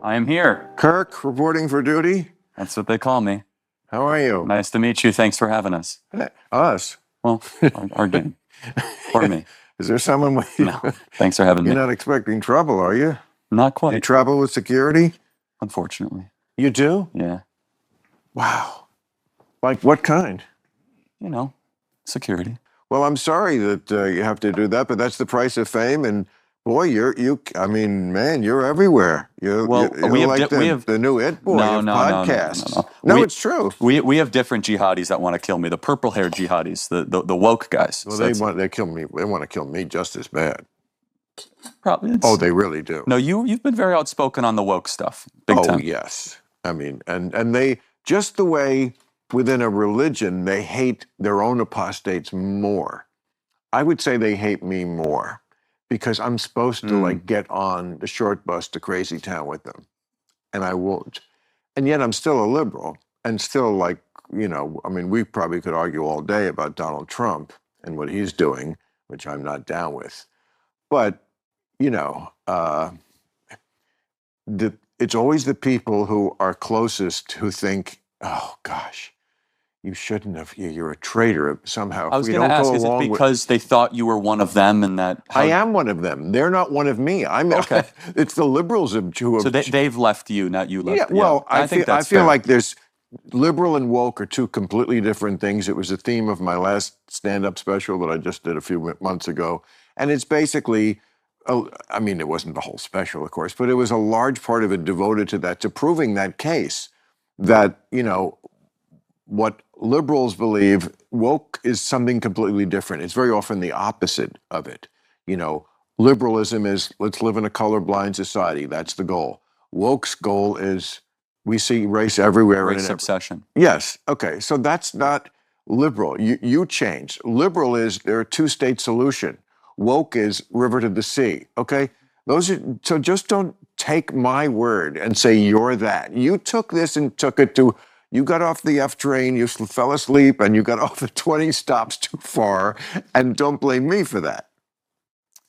I am here. Kirk, reporting for duty. That's what they call me. How are you? Nice to meet you. Thanks for having us. Us? Well, our game. Or me. Is there someone with you? No, thanks for having me. You're not expecting trouble, are you? Not quite. Any trouble with security? Unfortunately. You do? Yeah. Wow. Like what kind? You know, security. Well, I'm sorry that you have to do that, but that's the price of fame. And boy, I mean, man, you're everywhere. You're we have like the new It Boy of podcasts. No, it's true. We have different jihadis that want to kill me. The purple-haired jihadis, the woke guys. Well, they kill me. They want to kill me just as bad. Probably. Oh, they really do. No, you've been very outspoken on the woke stuff. Big time. Oh, yes. I mean, and they, just the way within a religion, they hate their own apostates more. I would say they hate me more because I'm supposed to like get on the short bus to Crazy Town with them, and I won't. And yet I'm still a liberal and still like, you know, I mean, we probably could argue all day about Donald Trump and what he's doing, which I'm not down with. But, you know, it's always the people who are closest who think, oh, gosh, you shouldn't have, you're a traitor somehow. I was going to ask, is it because they thought you were one of them and that... I am one of them. They're not one of me. Okay. It's the liberals who have... So they've left you, not you left them. Yeah, well, I feel like there's... Liberal and woke are two completely different things. It was the theme of my last stand-up special that I just did a few months ago. And it's basically... I mean, it wasn't the whole special, of course, but it was a large part of it devoted to that, to proving that case that, you know, what liberals believe, woke is something completely different. It's very often the opposite of it. You know, liberalism is let's live in a colorblind society. That's the goal. Woke's goal is we see race everywhere. Race obsession. Yes. Okay. So that's not liberal. You changed. Liberal is there a two-state solution. Woke is river to the sea. Okay. So just don't take my word and say you're that. You took this and took it to. You got off the F train, you fell asleep, and you got off the 20 stops too far, and don't blame me for that.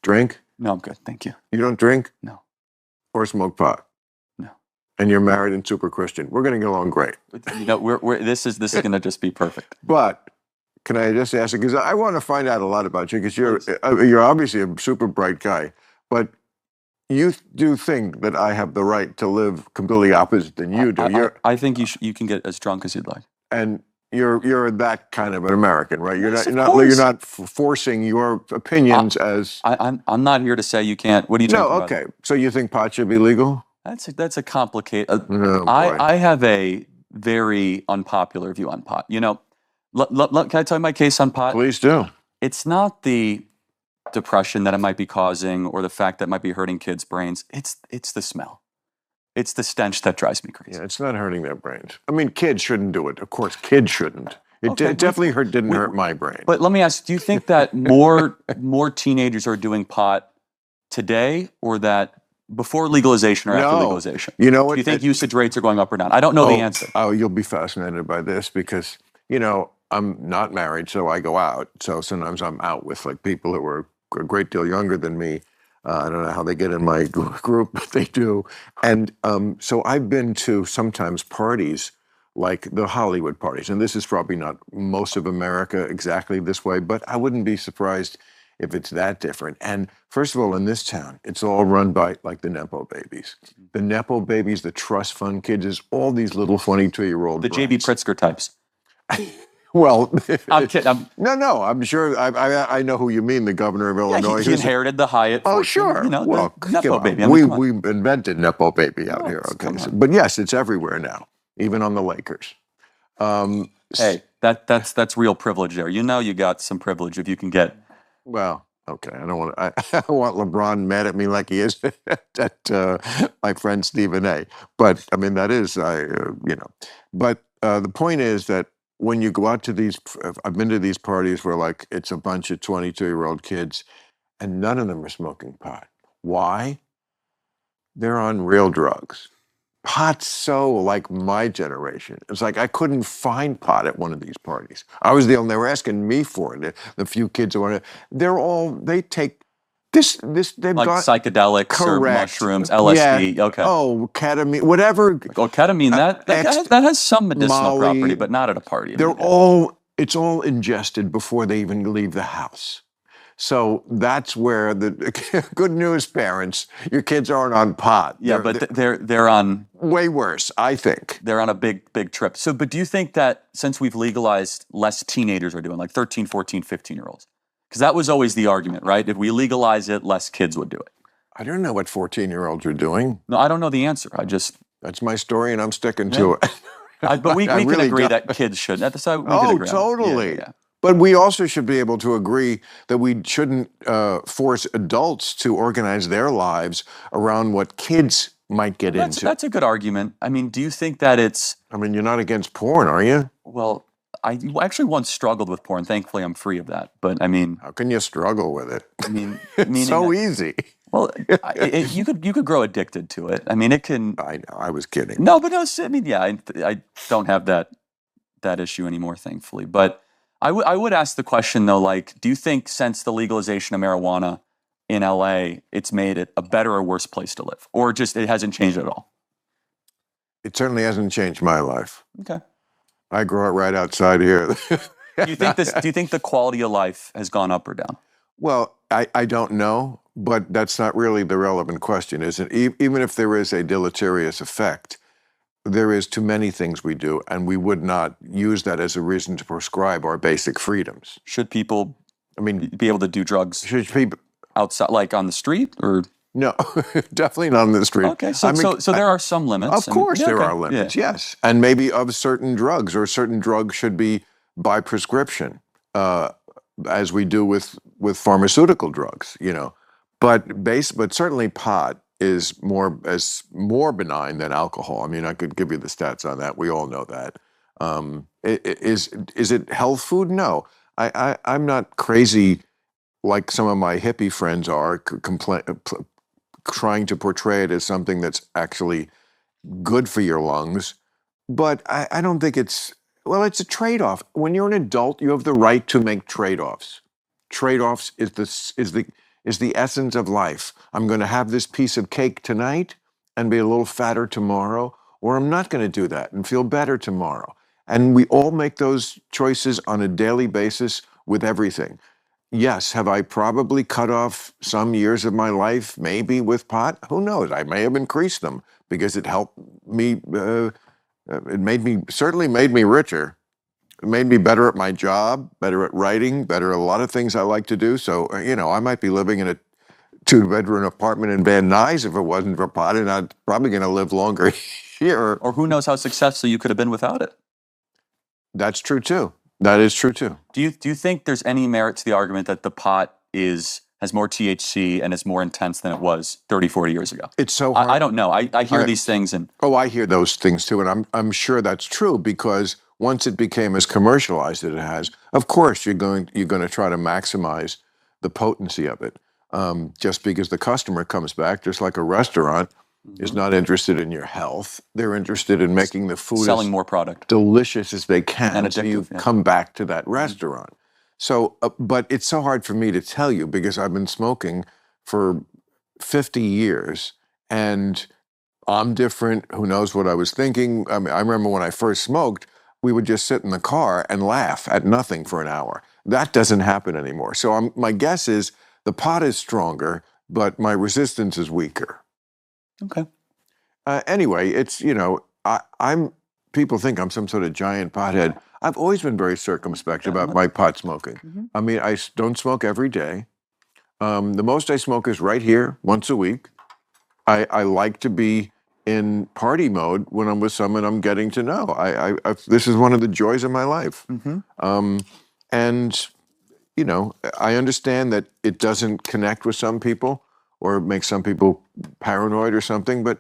Drink? No, I'm good, thank you. You don't drink? No. Or smoke pot? No. And you're married and super Christian. We're going to get along great. You know, this is going to just be perfect. But can I just ask you, because I want to find out a lot about you, because you're obviously a super bright guy, but you do think that I have the right to live completely opposite than you do. I think you can get as drunk as you'd like. And you're that kind of an American, right? You're not forcing your opinions as. I'm not here to say you can't. What are you talking about? No, okay. So you think pot should be legal? That's a complicated. Oh, I have a very unpopular view on pot. You know, can I tell you my case on pot? Please do. It's not the depression that it might be causing or the fact that it might be hurting kids' brains. It's the smell. It's the stench that drives me crazy. Yeah, it's not hurting their brains. I mean, kids shouldn't do it. Of course, kids shouldn't. It definitely didn't hurt my brain. But let me ask, do you think that more teenagers are doing pot today or that before legalization or after legalization? You know what? Do you think usage rates are going up or down? I don't know the answer. Oh, you'll be fascinated by this because, you know, I'm not married, so I go out. So sometimes I'm out with like people who are a great deal younger than me. I don't know how they get in my group, but they do. And so I've been to sometimes parties like the Hollywood parties. And this is probably not most of America exactly this way, but I wouldn't be surprised if it's that different. And first of all, in this town, it's all run by like the Nepo babies. The Nepo babies, the trust fund kids, is all these little 22-year-old The J.B. Pritzker types. Well, I'm kidding. No, I'm sure. I know who you mean. The governor of Illinois. Yeah, he inherited the Hyatt. Oh, sure. You know, well, Nepo baby. We invented Nepo baby out here. Okay, but yes, it's everywhere now, even on the Lakers. Hey, that's real privilege there. You know, you got some privilege if you can get. Well, okay. I don't want. I want LeBron mad at me like he is at my friend Stephen A. But I mean, that is you know. But the point is that. When you go out to these, I've been to these parties where like it's a bunch of 22-year-old kids and none of them are smoking pot. Why? They're on real drugs. Pot's so like my generation. It's like I couldn't find pot at one of these parties. I was the only, they were asking me for it. The few kids who wanted, they take They've Like got psychedelics or correct. mushrooms, Yeah. LSD. Okay. Oh, ketamine, whatever. Oh, ketamine, that has some medicinal Molly, property, but not at a party. I They're mean, it's all ingested before they even leave the house. So that's where the good news, parents, your kids aren't on pot. yeah, but they're on way worse, I think. they're on a big trip. So, but do you think that since we've legalized, less teenagers are doing, like 13, 14, 15-year-olds? Because that was always the argument, right? If we legalize it, less kids would do it. I don't know what 14-year-olds are doing. No, I don't know the answer. That's my story, and I'm sticking to it. But we can really agree don't. that kids should. That's how we can Oh, agree on. totally. Yeah. But we also should be able to agree that we shouldn't force adults to organize their lives around what kids might get into. That's a good argument. I mean, do you think that it's... I mean, you're not against porn, are you? Well, I actually once struggled with porn. Thankfully, I'm free of that. But I mean... How can you struggle with it? I mean... It's so easy. Well, you could grow addicted to it. I mean, it can... I know, I was kidding. No, but no, I mean, yeah, I don't have that issue anymore, thankfully. But I would ask the question, though, like, do you think since the legalization of marijuana in LA, it's made it a better or worse place to live? Or just it hasn't changed at all? It certainly hasn't changed my life. Okay. I grew up right outside here. Do you think the quality of life has gone up or down? Well, I don't know, but that's not really the relevant question, is it? Even if there is a deleterious effect, there is too many things we do, and we would not use that as a reason to prescribe our basic freedoms. Should people, I mean, be able to do drugs should people outside, like on the street, or? No, definitely not on the street. Okay, so there are some limits. Of course, there are limits. Yeah. Yes, and maybe of certain drugs, or certain drugs should be by prescription, as we do with pharmaceutical drugs. You know, but certainly pot is more benign than alcohol. I mean, I could give you the stats on that. We all know that. Is it health food? No, I'm not crazy like some of my hippie friends are, trying to portray it as something that's actually good for your lungs. But I don't think it's a trade-off. When you're an adult, you have the right to make trade-offs. Trade-offs is the essence of life. I'm going to have this piece of cake tonight and be a little fatter tomorrow, or I'm not going to do that and feel better tomorrow. And we all make those choices on a daily basis with everything. Yes, have I probably cut off some years of my life, maybe with pot? Who knows? I may have increased them because it helped me. Certainly made me richer. It made me better at my job, better at writing, better at a lot of things I like to do. So, I might be living in a 2-bedroom apartment in Van Nuys if it wasn't for pot, and I'm probably going to live longer here. Or who knows how successful you could have been without it? That's true too. That is true too. Do you think there's any merit to the argument that the pot has more THC and is more intense than it was 30, 40 years ago? It's so hard. I don't know. I hear these things and... Oh, I hear those things too, and I'm sure that's true, because once it became as commercialized as it has, of course you're going to try to maximize the potency of it. Just because the customer comes back, just like a restaurant is not interested in your health. They're interested in making the food selling more product, delicious as they can, and addictive, so you come back to that restaurant. So, but it's so hard for me to tell you because I've been smoking for 50 years, and I'm different. Who knows what I was thinking? I mean, I remember when I first smoked, we would just sit in the car and laugh at nothing for an hour. That doesn't happen anymore. So my guess is the pot is stronger, but my resistance is weaker. Okay. Anyway, it's, people think I'm some sort of giant pothead. I've always been very circumspect about my pot smoking. Mm-hmm. I mean, I don't smoke every day. The most I smoke is right here, once a week. I like to be in party mode when I'm with someone I'm getting to know. This is one of the joys of my life. Mm-hmm. And, I understand that it doesn't connect with some people, or make some people paranoid or something, but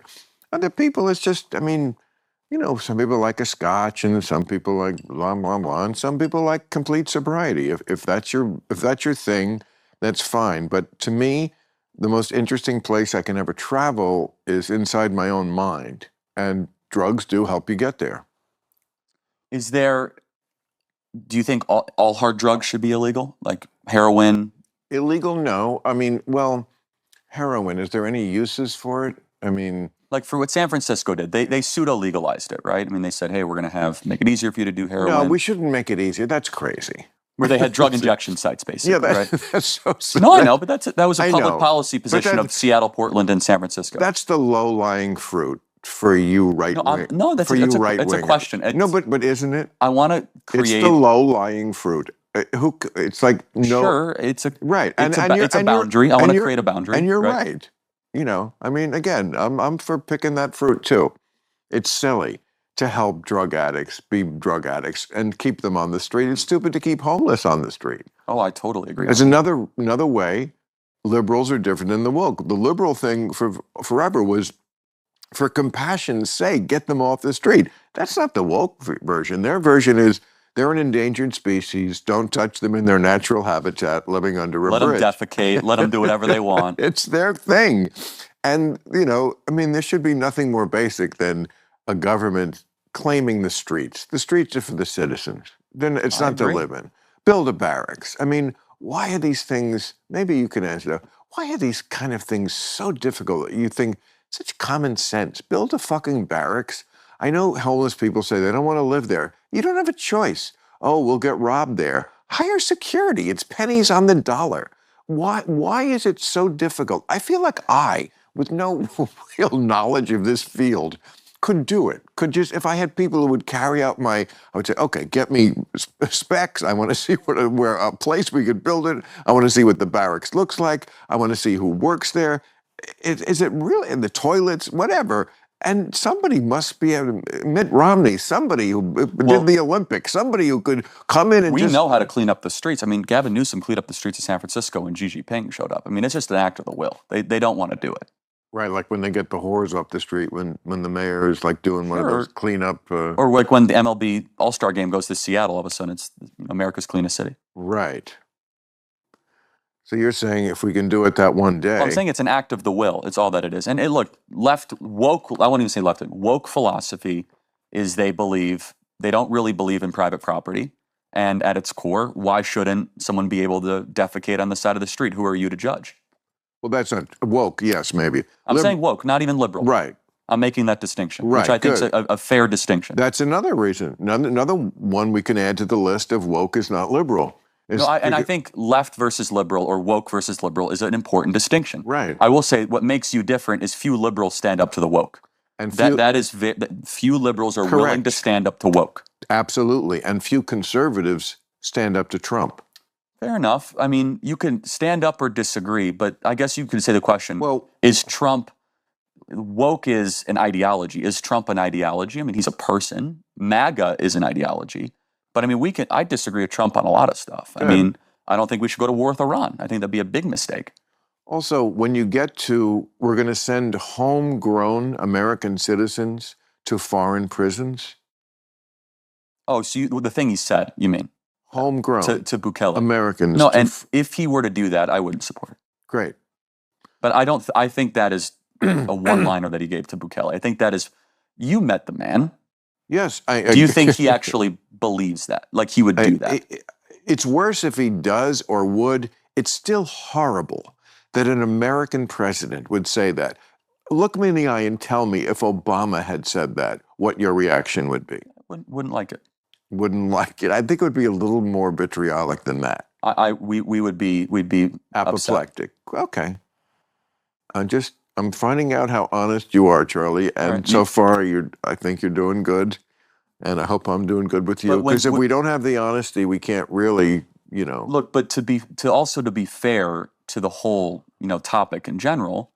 other people, it's just, some people like a scotch, and some people like blah, blah, blah, and some people like complete sobriety. If that's your thing, that's fine. But to me, the most interesting place I can ever travel is inside my own mind, and drugs do help you get there. Do you think all hard drugs should be illegal? Like heroin? Illegal? No. I mean, well, heroin, is there any uses for it? I mean, Like for what San Francisco did, they pseudo legalized it, right? I mean, they said, hey, we're going to make it easier for you to do heroin. no, we shouldn't make it easier. That's crazy. Where they had drug injection sites, basically, Yeah, right? that's so silly. No, I know, but that was a I public know. policy position of Seattle, Portland, and San Francisco. That's the low-lying fruit for you right wing. No, that's a question. No, but isn't it? I want to create. It's the low-lying fruit. It's like no. Sure, it's a right, it's a boundary. I want to create a boundary. And you're right. You know, I mean, again, I'm for picking that fruit too. It's silly to help drug addicts be drug addicts and keep them on the street. It's stupid to keep homeless on the street. Oh, I totally agree. There's another way. Liberals are different than the woke. The liberal thing forever was, for compassion's sake, get them off the street. That's not the woke version. Their version is they're an endangered species. Don't touch them in their natural habitat, living under a bridge. Let them defecate. Let them do whatever they want. It's their thing. And, you know, I mean, there should be nothing more basic than a government claiming the streets. The streets are for the citizens. Then it's not to live in. Build a barracks. I mean, why are these things, maybe you can answer that, why are these kind of things so difficult? You think, such common sense. Build a fucking barracks. I know homeless people say they don't want to live there. You don't have a choice. Oh, we'll get robbed there. Hire security. It's pennies on the dollar. Why is it so difficult? I feel like I, with no real knowledge of this field, could do it. Could just, if I had people who would carry out I would say, okay, get me specs. I want to see where a place we could build it. I want to see what the barracks looks like. I want to see who works there. Is it really in the toilets, whatever? And somebody must be, Mitt Romney, somebody who did the Olympics, somebody who could come in and we know how to clean up the streets. I mean, Gavin Newsom cleaned up the streets of San Francisco when Xi Jinping showed up. I mean, it's just an act of the will. They don't want to do it. Right, like when they get the whores off the street, when the mayor is like doing one of those cleanup. Or like when the MLB All-Star game goes to Seattle, all of a sudden it's America's cleanest city. Right. So you're saying if we can do it that one day. Well, I'm saying it's an act of the will. It's all that it is. And look, woke, I won't even say left, woke philosophy is they don't really believe in private property. And at its core, why shouldn't someone be able to defecate on the side of the street? Who are you to judge? Well, that's not woke, yes, maybe. I'm saying woke, not even liberal. Right. I'm making that distinction, right, which I think is a fair distinction. That's another reason. Another one we can add to the list of woke is not liberal. I think left versus liberal or woke versus liberal is an important distinction. Right. I will say what makes you different is few liberals stand up to the woke. And few liberals are willing to stand up to woke. Absolutely. And few conservatives stand up to Trump. Fair enough. I mean, you can stand up or disagree, but I guess you could say the question, is Trump, woke is an ideology. Is Trump an ideology? I mean, he's a person. MAGA is an ideology. But I mean, I disagree with Trump on a lot of stuff. I mean, I don't think we should go to war with Iran. I think that'd be a big mistake. Also, when you get to, we're going to send homegrown American citizens to foreign prisons. Oh, so the thing he said, you mean? Homegrown. To Bukele. Americans. No, and if he were to do that, I wouldn't support it. Great. But I think that is a one-liner that he gave to Bukele. I think that is, you met the man. Yes. Do you think he actually believes that? Like he would do that? It's worse if he does or would. It's still horrible that an American president would say that. Look me in the eye and tell me if Obama had said that, what your reaction would be. Wouldn't like it. Wouldn't like it. I think it would be a little more vitriolic than that. We'd be apoplectic. Upset. Okay. I'm finding out how honest you are, Charlie, and so far I think you're doing good, and I hope I'm doing good with you. Because if we don't have the honesty, we can't really, Look, but to be fair to the whole, topic in general,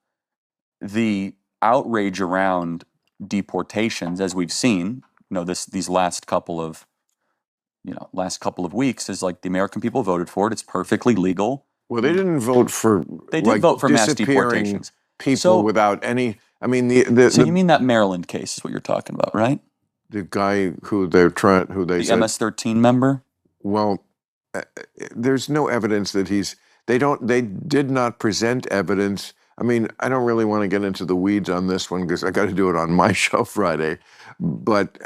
the outrage around deportations, as we've seen, these last couple of weeks, is like the American people voted for it. It's perfectly legal. Well, they didn't vote for. They did vote for mass deportations. People without any. I mean, so you mean that Maryland case is what you're talking about, right? The guy who they said MS-13 member. Well, there's no evidence that They did not present evidence. I mean, I don't really want to get into the weeds on this one because I got to do it on my show Friday, but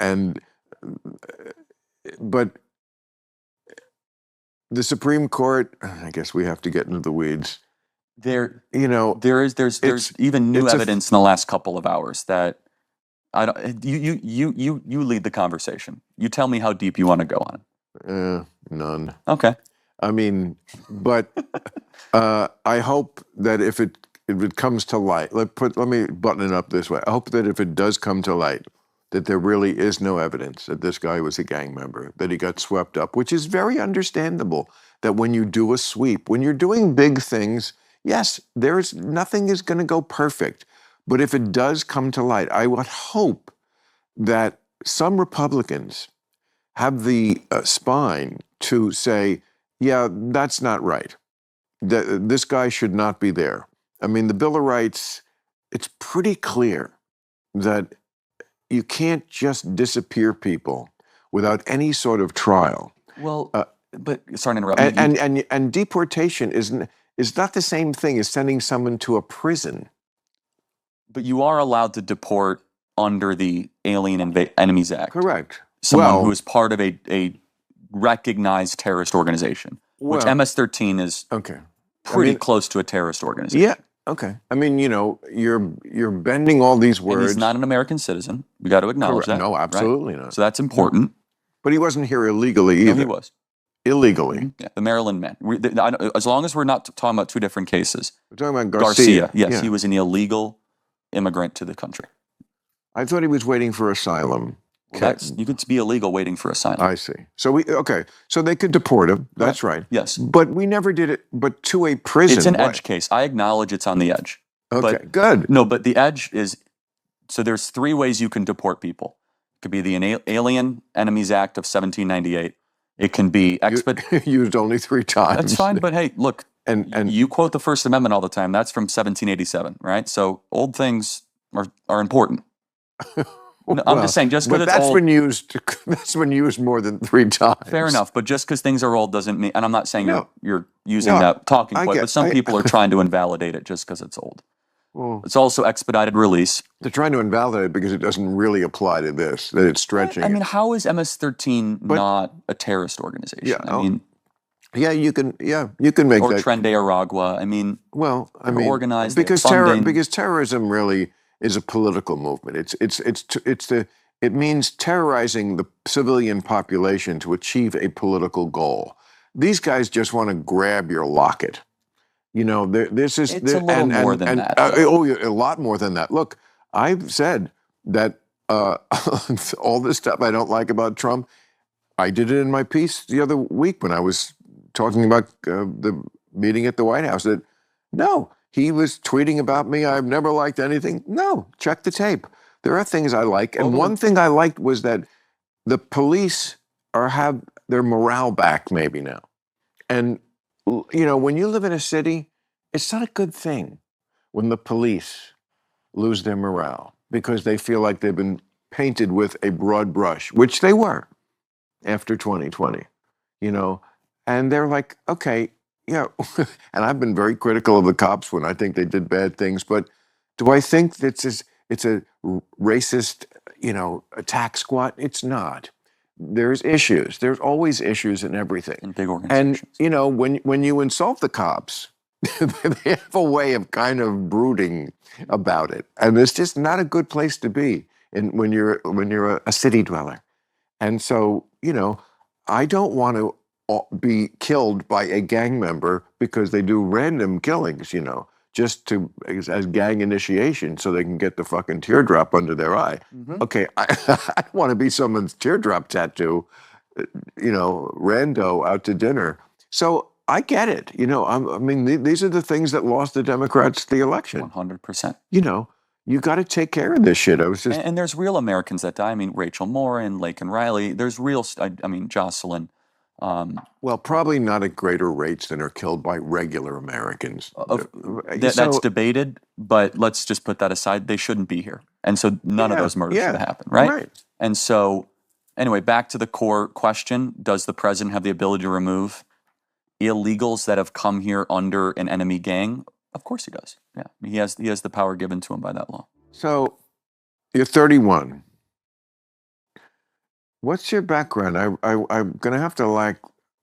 the Supreme Court, I guess we have to get into the weeds. There's It's even new it's a evidence in the last couple of hours that I don't. You lead the conversation. You tell me how deep you want to go on it. none. Okay. I mean, but I hope that if it comes to light, let me button it up this way. I hope that if it does come to light, that there really is no evidence that this guy was a gang member, that he got swept up, which is very understandable. That when you do a sweep, when you're doing big things, yes, nothing is going to go perfect. But if it does come to light, I would hope that some Republicans have the spine to say, yeah, that's not right. This guy should not be there. I mean, the Bill of Rights, it's pretty clear that you can't just disappear people without any sort of trial. Well, but sorry to interrupt. And deportation is not the same thing as sending someone to a prison. But you are allowed to deport under the Alien Enemies Act. Correct. Someone who is part of a recognized terrorist organization, which MS-13 is pretty close to a terrorist organization. Yeah. Okay. I mean, you're bending all these words. And he's not an American citizzen. We got to acknowledge that. No, absolutely right? not. So that's important. But he wasn't here illegally either. No, he was. Illegally. Yeah, the Maryland man. As long as we're not talking about two different cases. We're talking about Garcia. Yes, yeah. He was an illegal immigrant to the country. I thought he was waiting for asylum. Well, you could be illegal waiting for asylum. I see. So so they could deport him. That's right. Yes. But we never did it, but to a prison. It's an edge case. I acknowledge it's on the edge. Okay, good. No, but the edge is, so there's three ways you can deport people. It could be the Alien Enemies Act of 1798. It can be used only 3 times. That's fine, but hey, look, and you quote the First Amendment all the time. That's from 1787, right? So old things are important. No, I'm just saying, just because it's old. That's been used more than 3 times. Fair enough, but just because things are old doesn't mean, and I'm not saying you're using that talking point, but some people are trying to invalidate it just because it's old. Well, it's also expedited release. They're trying to invalidate it because it doesn't really apply to this, that it's stretching. I mean, how is MS-13 not a terrorist organization? Yeah, I mean, you can make or that. Tren de Aragua. I mean, organized because terrorism really is a political movement. It means terrorizing the civilian population to achieve a political goal. These guys just want to grab your locket. It's a little more than that. A lot more than that. Look, I've said that all this stuff I don't like about Trump, I did it in my piece the other week when I was talking about the meeting at the White House, that no, he was tweeting about me. I've never liked anything. No, check the tape. There are things I like. And one thing I liked was that the police have their morale back maybe now. And, when you live in a city, it's not a good thing when the police lose their morale because they feel like they've been painted with a broad brush, which they were after 2020, and they're like, okay, and I've been very critical of the cops when I think they did bad things, but do I think that it's a racist, attack squad? It's not. There's issues. There's always issues in everything. In big organizations. And, when you insult the cops, they have a way of kind of brooding about it. And it's just not a good place to be when you're a city dweller. And so, I don't want to be killed by a gang member because they do random killings, just as gang initiation so they can get the fucking teardrop under their eye. Mm-hmm. Okay, I want to be someone's teardrop tattoo, rando out to dinner. So I get it. These are the things that lost the Democrats the election. 100%. You got to take care of this shit. And there's real Americans that die. I mean, Rachel Morin, Laken Riley. There's real, Jocelyn. Well, probably not at greater rates than are killed by regular Americans. That's debated, but let's just put that aside. They shouldn't be here. And so none of those murders should have happened, right? And so, anyway, back to the core question. Does the president have the ability to remove illegals that have come here under an enemy gang? Of course he does. Yeah, he has the power given to him by that law. So, you're 31. What's your background? I'm going to have to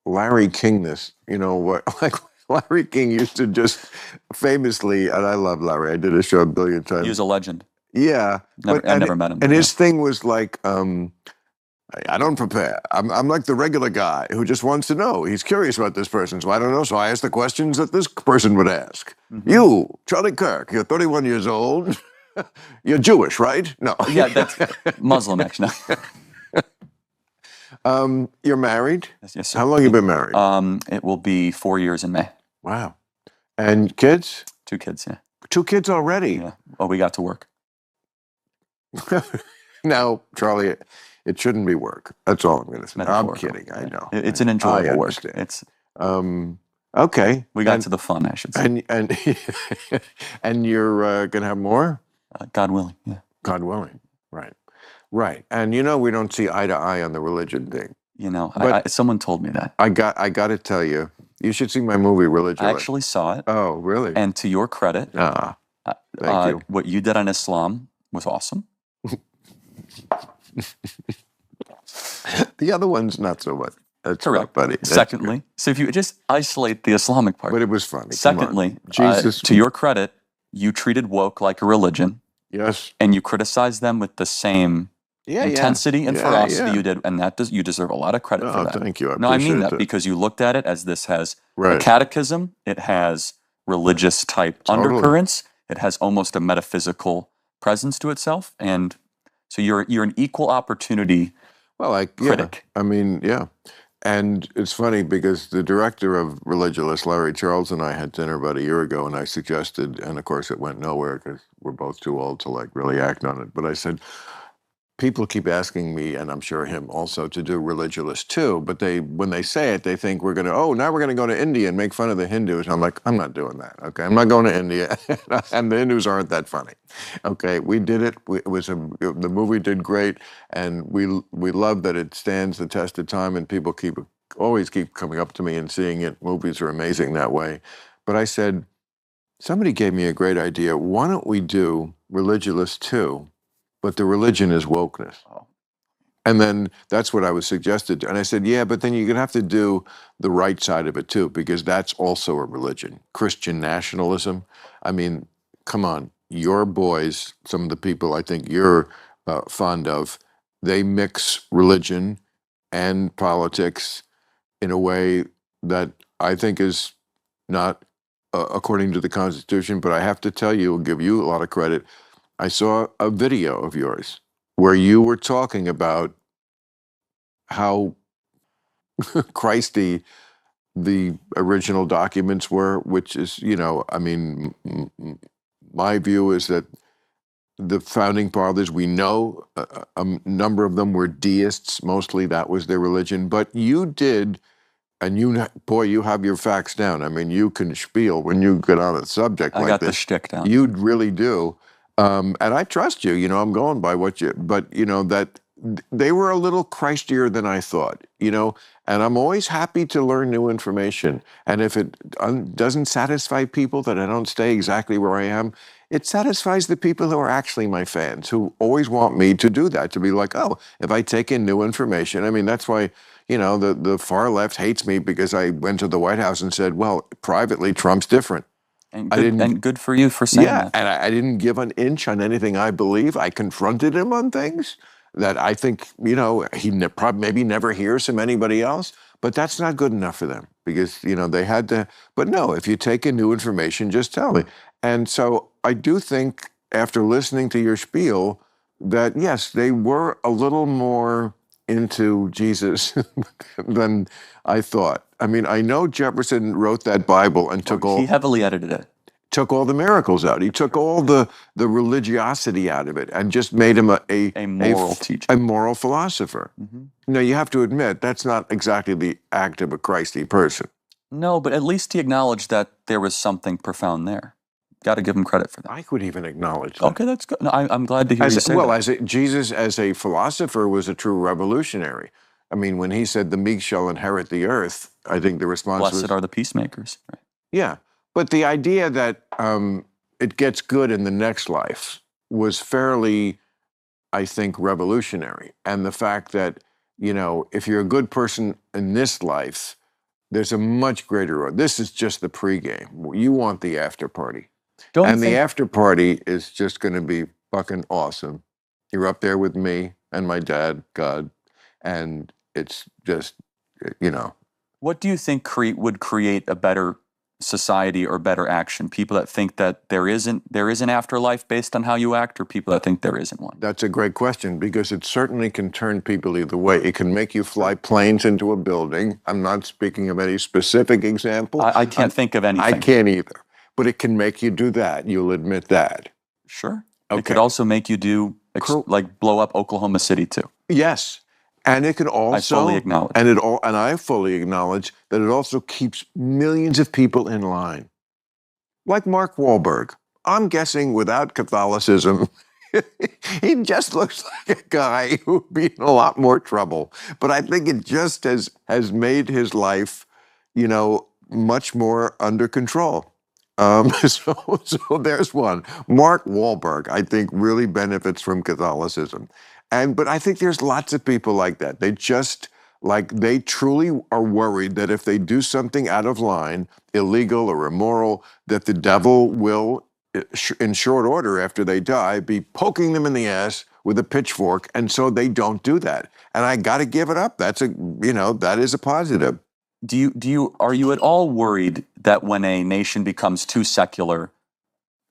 Larry Kingness. You know what? Like Larry King used to just famously, and I love Larry. I did a show a billion times. He was a legend. Yeah, I never met him. And his thing was like, I don't prepare. I'm like the regular guy who just wants to know. He's curious about this person, so I don't know. So I ask the questions that this person would ask. Mm-hmm. You, Charlie Kirk, you're 31 years old. You're Jewish, right? No. Yeah, that's Muslim, actually. You're married? Yes, sir. How long have you been married? It will be 4 years in May. Wow. And kids? 2 kids, yeah. 2 kids already? Yeah. Well, we got to work. Now, Charlie, it shouldn't be work. That's all I'm going to say. I'm kidding. I know. It's an enjoyable work. It's okay. We got to the fun, I should say. And you're going to have more? God willing. Yeah. God willing. Right. Right. And you know, we don't see eye to eye on the religion thing. You know, but someone told me that. I got to tell you, you should see my movie Religion. I actually saw it. Oh, really? And to your credit, thank you. What you did on Islam was awesome. The other one's not so much. That's correct, buddy. Secondly, so if you just isolate the Islamic part. But it was funny. Secondly, Jesus. To your credit, you treated woke like a religion. Yes. And you criticized them with the same intensity and ferocity you did, and you deserve a lot of credit for that. Thank you. I mean that because you looked at it as this has a catechism, it has religious type undercurrents, it has almost a metaphysical presence to itself, and so you're an equal opportunity critic. I mean, yeah. And it's funny because the director of Religulous, Larry Charles, and I had dinner about a year ago, and I suggested, and of course it went nowhere because we're both too old to like really act on it. But I said, people keep asking me, and I'm sure him also, to do Religulous too. But when they say it, they think we're going to, now we're going to go to India and make fun of the Hindus. And I'm like, I'm not doing that. Okay, I'm not going to India, and the Hindus aren't that funny. Okay, we did it. The movie did great, and we love that it stands the test of time, and people always keep coming up to me and seeing it. Movies are amazing that way. But I said, somebody gave me a great idea. Why don't we do Religulous too? But the religion is wokeness. Oh. And then that's what I was suggested. And I said, yeah, but then you're going to have to do the right side of it too, because that's also a religion. Christian nationalism. I mean, come on. Your boys, some of the people I think you're fond of, they mix religion and politics in a way that I think is not according to the Constitution. But I have to tell you, I'll give you a lot of credit. I saw a video of yours where you were talking about how Christy the original documents were, which is, I mean, my view is that the founding fathers, we know a number of them were deists, mostly that was their religion, but you did, and you have your facts down. I mean, you can spiel when you get on a subject like this. I got the shtick down. You really do. And I trust you, I'm going by but that they were a little Christier than I thought, and I'm always happy to learn new information. And if it doesn't satisfy people that I don't stay exactly where I am, it satisfies the people who are actually my fans, who always want me to do that, to be like, if I take in new information. I mean, that's why, the far left hates me because I went to the White House and said, well, privately, Trump's different. And good for you for saying that. And I didn't give an inch on anything I believe. I confronted him on things that I think, he probably maybe never hears from anybody else. But that's not good enough for them because, they had to. But no, if you take in new information, just tell me. And so I do think after listening to your spiel that, yes, they were a little more into Jesus than I thought. I mean, I know Jefferson wrote that Bible and he heavily edited it. Took all the miracles out. He took all the religiosity out of it and just made him a moral teacher, a moral philosopher. Mm-hmm. Now, you have to admit, that's not exactly the act of a Christy person. No, but at least he acknowledged that there was something profound there. Got to give him credit for that. I could even acknowledge that. Okay, that's good. No, I'm glad to hear you say that. Jesus as a philosopher was a true revolutionary. I mean, when he said the meek shall inherit the earth, I think the response was... Blessed are the peacemakers. Right? Yeah, but the idea that it gets good in the next life was fairly, I think, revolutionary. And the fact that, if you're a good person in this life, There's a much greater. This is just the pregame. You want the after party. Don't And the think after party is just going to be fucking awesome. You're up there with me and my dad, God, and it's just, you know. what do you think would create a better society or better action? People that think that there is an afterlife based on how you act, or people that think there isn't one? That's a great question, because it certainly can turn people either way. It can make you fly planes into a building. I'm not speaking of any specific example. I can't think of anything. I can't either. But it can make you do that. You'll admit that. Sure. Okay. It could also make you do like blow up Oklahoma City too. Yes. And it could also, I fully acknowledge. And I fully acknowledge that it also keeps millions of people in line. Like Mark Wahlberg. I'm guessing without Catholicism, he just looks like a guy who'd be in a lot more trouble. But I think it just has made his life, you know, much more under control. So there's one. Mark Wahlberg, I think, really benefits from Catholicism. But I think there's lots of people like that. They truly are worried that if they do something out of line, illegal or immoral, that the devil will, in short order after they die, be poking them in the ass with a pitchfork, and so they don't do that. And I got to give it up. That is a positive. Are you at all worried that when a nation becomes too secular,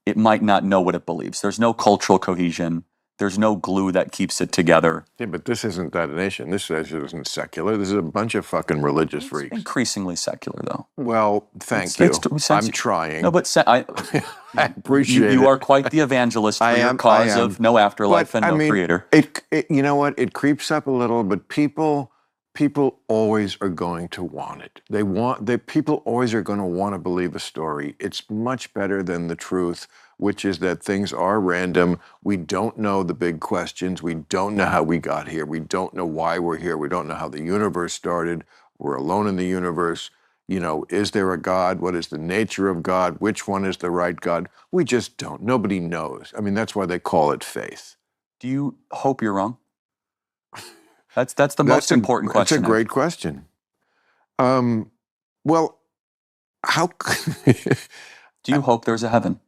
it might not know what it believes? There's no cultural cohesion. There's no glue that keeps it together. Yeah, but this isn't that nation. This nation isn't secular. This is a bunch of fucking religious freaks. Increasingly secular, though. Well, thank you. I'm trying. No, but I appreciate it. You are quite the evangelist for your cause of no afterlife and no creator. You know what? It creeps up a little, but people always are going to want it. People always are going to want to believe a story. It's much better than the truth, which is that things are random. We don't know the big questions. We don't know how we got here. We don't know why we're here. We don't know how the universe started. We're alone in the universe. You know, is there a God? What is the nature of God? Which one is the right God? We just don't. Nobody knows. I mean, that's why they call it faith. Do you hope you're wrong? That's the most important question. That's a great question. Well, how do you hope there's a heaven?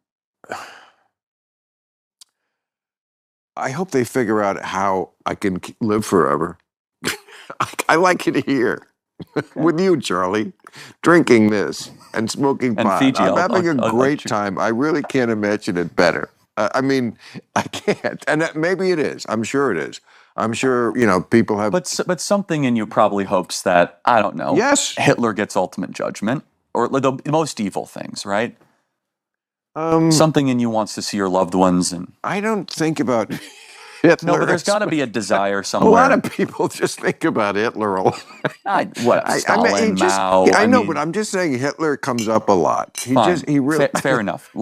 I hope they figure out how I can live forever. I like it here with you, Charlie, drinking this and smoking pot. Fiji, I'm having a great time. I really can't imagine it better. I mean, I can't. And maybe it is. I'm sure it is. I'm sure, you know, people have... But something in you probably hopes that, I don't know, yes, Hitler gets ultimate judgment, or the most evil things, right? Something in you wants to see your loved ones. And I don't think about Hitler. No, but there's got to be a desire somewhere. A lot of people just think about Hitler a lot. Stalin, Mao. I know, but I'm just saying Hitler comes up a lot. He really... Fair enough.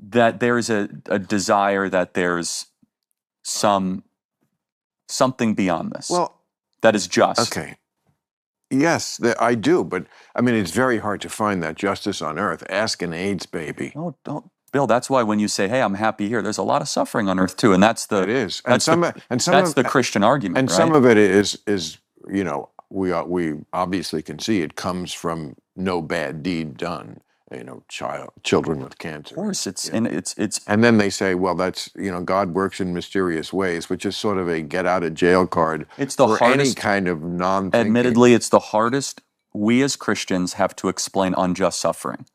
That there's a desire that there's something beyond this. Well, that is just. Okay. Yes, I do, but I mean, it's very hard to find that justice on earth. Ask an AIDS baby. No, don't, Bill. That's why when you say, "Hey, I'm happy here," there's a lot of suffering on earth too, and that's the. It is, that's the Christian argument, and right? some of it is you know, we obviously can see it comes from no bad deed done. You know, children with cancer. Of course, it's. And then they say, well, that's, you know, God works in mysterious ways, which is sort of a get out of jail card. It's the hardest. Any kind of non-thinking. Admittedly, it's the hardest. We as Christians have to explain unjust suffering.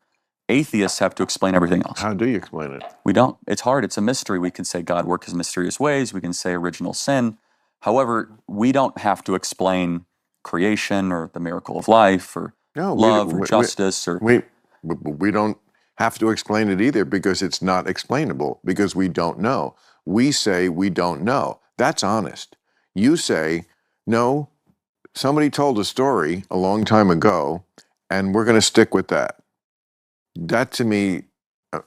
Atheists have to explain everything else. How do you explain it? We don't. It's hard. It's a mystery. We can say God works in mysterious ways. We can say original sin. However, we don't have to explain creation or the miracle of life or love or justice or. We don't have to explain it either, because it's not explainable, because we don't know. We say we don't know. That's honest. You say, no, somebody told a story a long time ago, and we're going to stick with that. That, to me,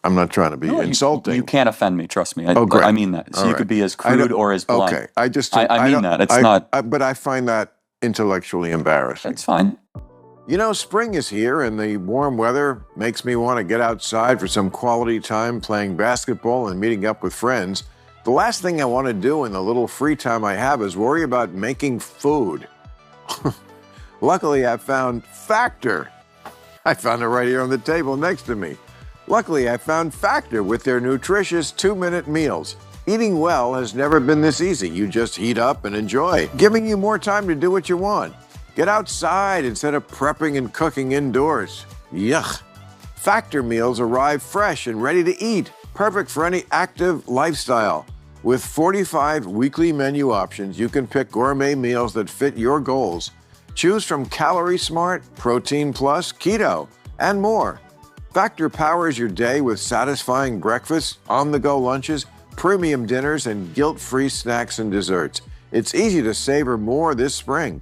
I'm not trying to be insulting. You can't offend me, trust me. Great. I mean that. So you could be as crude or as blunt. Okay, I mean that. It's not. But I find that intellectually embarrassing. That's fine. You know, spring is here, and the warm weather makes me want to get outside for some quality time playing basketball and meeting up with friends. The last thing I want to do in the little free time I have is worry about making food. Luckily, I found Factor. I found it right here on the table next to me. Luckily, I found Factor with their nutritious 2-minute meals. Eating well has never been this easy. You just heat up and enjoy, giving you more time to do what you want. Get outside instead of prepping and cooking indoors. Yuck. Factor meals arrive fresh and ready to eat, perfect for any active lifestyle. With 45 weekly menu options, you can pick gourmet meals that fit your goals. Choose from Calorie Smart, Protein Plus, Keto, and more. Factor powers your day with satisfying breakfasts, on-the-go lunches, premium dinners, and guilt-free snacks and desserts. It's easy to savor more this spring.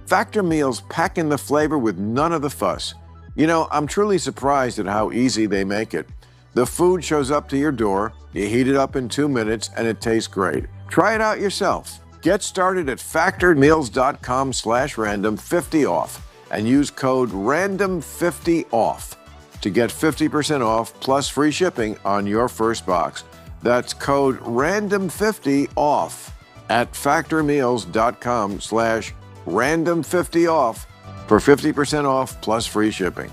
Factor meals pack in the flavor with none of the fuss. You know, I'm truly surprised at how easy they make it. The food shows up to your door, you heat it up in 2 minutes, and it tastes great. Try it out yourself. Get started at factormeals.com/random50 off and use code RANDOM50OFF to get 50% off plus free shipping on your first box. That's code RANDOM50OFF at factormeals.com/random50off for 50% off plus free shipping.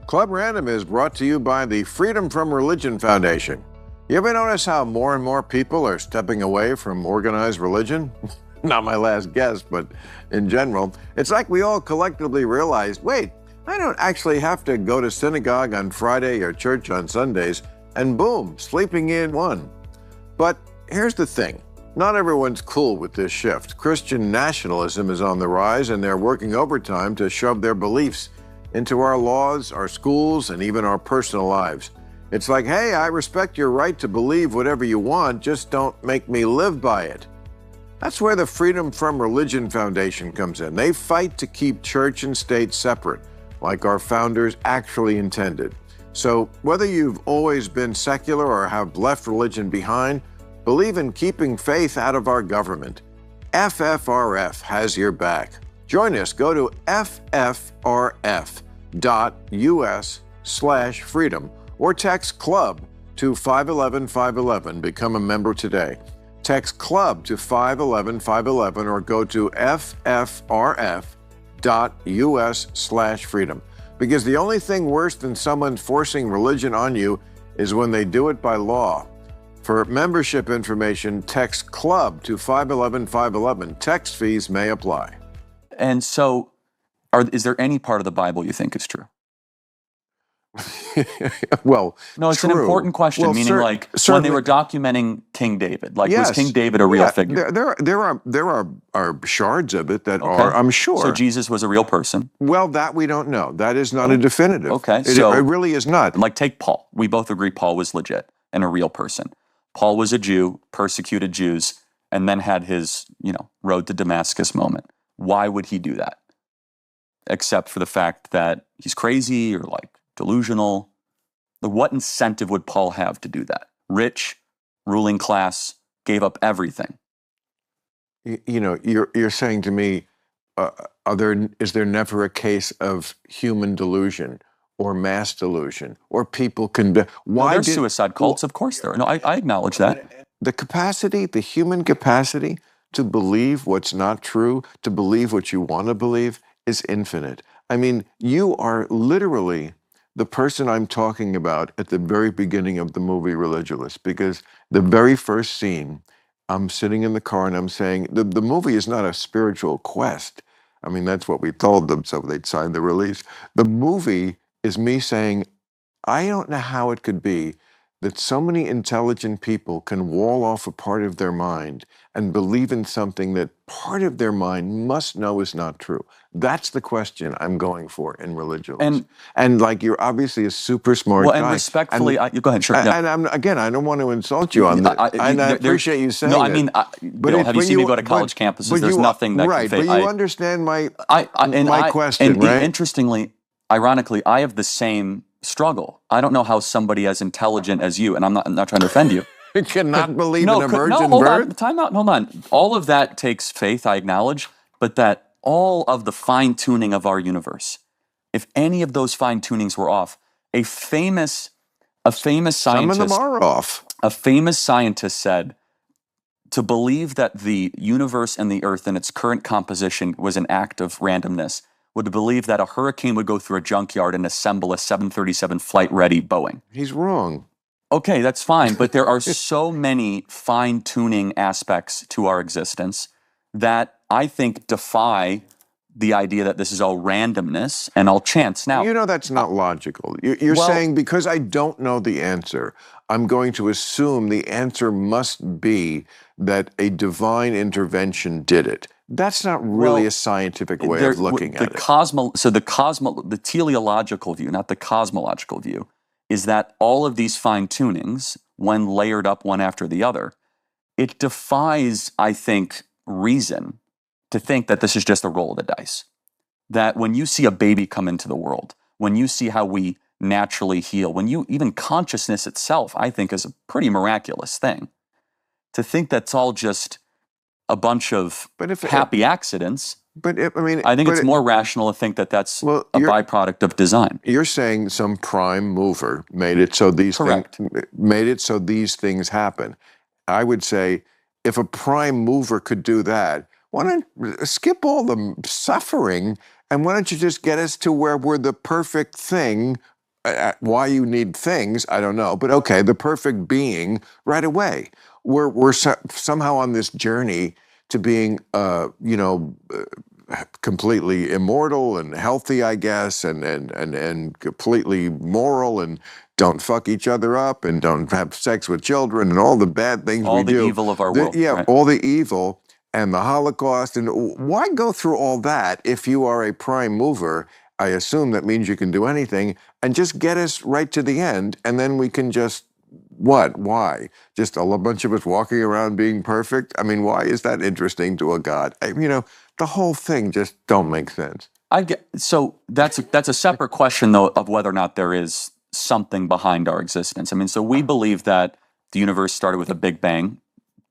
Club Random is brought to you by the Freedom from Religion Foundation. You ever notice how more and more people are stepping away from organized religion? Not my last guess, but in general, it's like we all collectively realized, wait, I don't actually have to go to synagogue on Friday or church on Sundays, and boom, sleeping in one. But here's the thing. Not everyone's cool with this shift. Christian nationalism is on the rise, and they're working overtime to shove their beliefs into our laws, our schools, and even our personal lives. It's like, hey, I respect your right to believe whatever you want, just don't make me live by it. That's where the Freedom from Religion Foundation comes in. They fight to keep church and state separate, like our founders actually intended. So whether you've always been secular or have left religion behind, believe in keeping faith out of our government. FFRF has your back. Join us. Go to ffrf.us/freedom or text CLUB to 511-511. Become a member today. Text CLUB to 511-511 or go to ffrf.us/freedom. Because the only thing worse than someone forcing religion on you is when they do it by law. For membership information, text CLUB to 511-511. Text fees may apply. And so, is there any part of the Bible you think is true? Well, no, it's true. an important question. Well, meaning, like when they were documenting King David, like was King David a real figure? There are shards of it that are, I'm sure. So Jesus was a real person. Well, that we don't know. That is not a definitive. Okay, it really is not. Like take Paul. We both agree Paul was legit and a real person. Paul was a Jew, persecuted Jews, and then had his, road to Damascus moment. Why would he do that? Except for the fact that he's crazy or like delusional. What incentive would Paul have to do that? Rich, ruling class, gave up everything. You're saying to me, is there never a case of human delusion or mass delusion or people can be? Why there's suicide cults? Of course there are. No, I acknowledge that. The human capacity to believe what's not true, to believe what you want to believe, is infinite. I mean, you are literally the person I'm talking about at the very beginning of the movie Religulous, because the very first scene, I'm sitting in the car and I'm saying, the movie is not a spiritual quest. I mean, that's what we told them, so they'd sign the release. The movie is me saying, I don't know how it could be that so many intelligent people can wall off a part of their mind and believe in something that part of their mind must know is not true. That's the question I'm going for in Religulous. And like, you're obviously a super smart guy. Well, and respectfully, go ahead, sure. And I don't want to insult you on that. And I appreciate you saying that. No, I mean, Bill, have you seen me go to college campuses? There's nothing that can but you understand my question, right? Interestingly, ironically, I have the same struggle. I don't know how somebody as intelligent as you, and I'm not trying to offend you, cannot believe in a virgin hold birth? On, time out, hold on. All of that takes faith, I acknowledge, but that all of the fine-tuning of our universe, if any of those fine-tunings were off, a famous scientist... Some of them are off. A famous scientist said to believe that the universe and the earth in its current composition was an act of randomness would believe that a hurricane would go through a junkyard and assemble a 737 flight-ready Boeing. He's wrong. Okay, that's fine, but there are so many fine-tuning aspects to our existence that I think defy the idea that this is all randomness and all chance. Now, You know, that's not logical. You're well- saying because I don't know the answer, I'm going to assume the answer must be that a divine intervention did it. That's not really Well, a scientific way of looking at it. The teleological view, not the cosmological view, is that all of these fine-tunings, when layered up one after the other, it defies, I think, reason to think that this is just a roll of the dice. That when you see a baby come into the world, when you see how we naturally heal, even consciousness itself, I think, is a pretty miraculous thing. To think that's all just a bunch of happy accidents, I think it's more rational to think that that's a byproduct of design. You're saying some prime mover made it so these things happen. I would say if a prime mover could do that, why don't skip all the suffering and why don't you just get us to where we're the perfect thing? Why you need things, I don't know, but okay, the perfect being right away. We're somehow on this journey to being, completely immortal and healthy, I guess, and completely moral and don't fuck each other up and don't have sex with children and all the bad things we do. All the evil of our world. Yeah, right? all the evil and the Holocaust. And why go through all that if you are a prime mover? I assume that means you can do anything and just get us right to the end. And then we can just, what? Why? Just a bunch of us walking around being perfect? I mean, why is that interesting to a God? The whole thing just don't make sense. So that's a separate question, though, of whether or not there is something behind our existence. I mean, so we believe that the universe started with a Big Bang.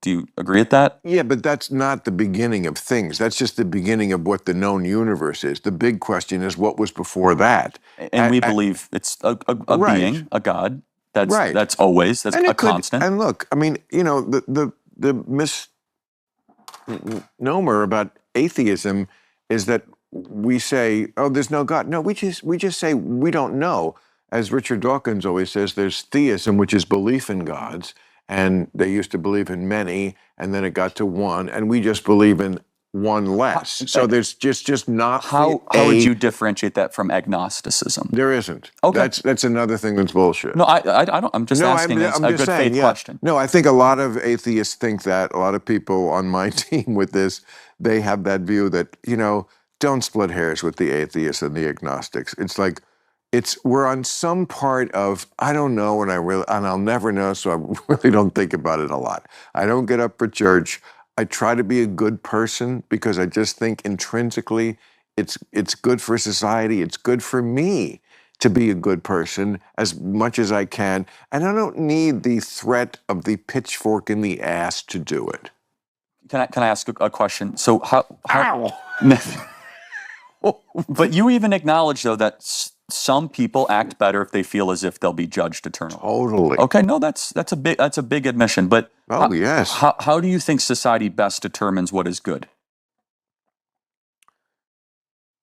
Do you agree with that? Yeah, but that's not the beginning of things. That's just the beginning of what the known universe is. The big question is what was before that. And we believe it's a being, a God. That's always, that's a constant. And look, I mean, the misnomer about atheism is that we say, oh, there's no God. No, we just say we don't know. As Richard Dawkins always says, there's theism, which is belief in gods. And they used to believe in many, and then it got to one, and we just believe in one less. So there's just not. How would you differentiate that from agnosticism? There isn't. Okay, that's another thing that's bullshit. No, I don't. I'm just asking a good faith question. No, I think a lot of atheists think that. A lot of people on my team with this, they have that view that don't split hairs with the atheists and the agnostics. It's like. We're on some part of, I don't know, and I'll never know, so I really don't think about it a lot. I don't get up for church. I try to be a good person because I just think intrinsically it's good for society. It's good for me to be a good person as much as I can. And I don't need the threat of the pitchfork in the ass to do it. Can I ask a question? So how but you even acknowledge, though, that some people act better if they feel as if they'll be judged eternally. Totally. Okay, no, that's a big admission. But yes. How do you think society best determines what is good?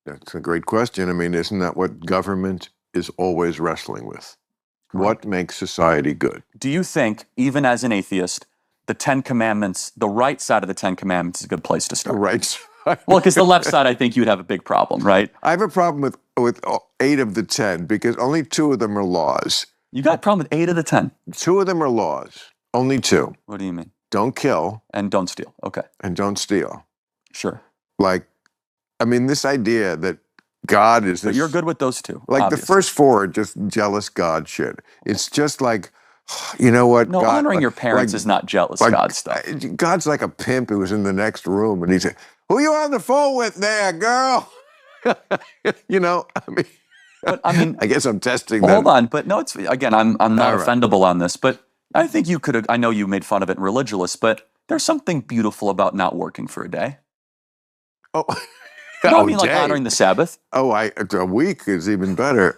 That's a great question. I mean, isn't that what government is always wrestling with? Correct. What makes society good? Do you think, even as an atheist, the Ten Commandments, the right side of the Ten Commandments is a good place to start? The right side. Well, because the left side, I think you'd have a big problem, right? I have a problem with 8 of the 10 because only 2 of them are laws. You got a problem with 8 of the 10? 2 of them are laws. Only 2. What do you mean? Don't kill. And don't steal. Okay. And don't steal. Sure. This idea that God is this. But you're good with those 2. Like obviously. The first 4 are just jealous God shit. It's just like, you know what? No, God, honoring your parents is not jealous God stuff. God's like a pimp who was in the next room and he said, who you on the phone with there, girl? But, I guess I'm testing that. Hold on, but no, it's again, I'm not offendable on this, but I think you could. I know you made fun of it in Religulous, but there's something beautiful about not working for a day. Oh, I mean, like honoring the Sabbath. A week is even better.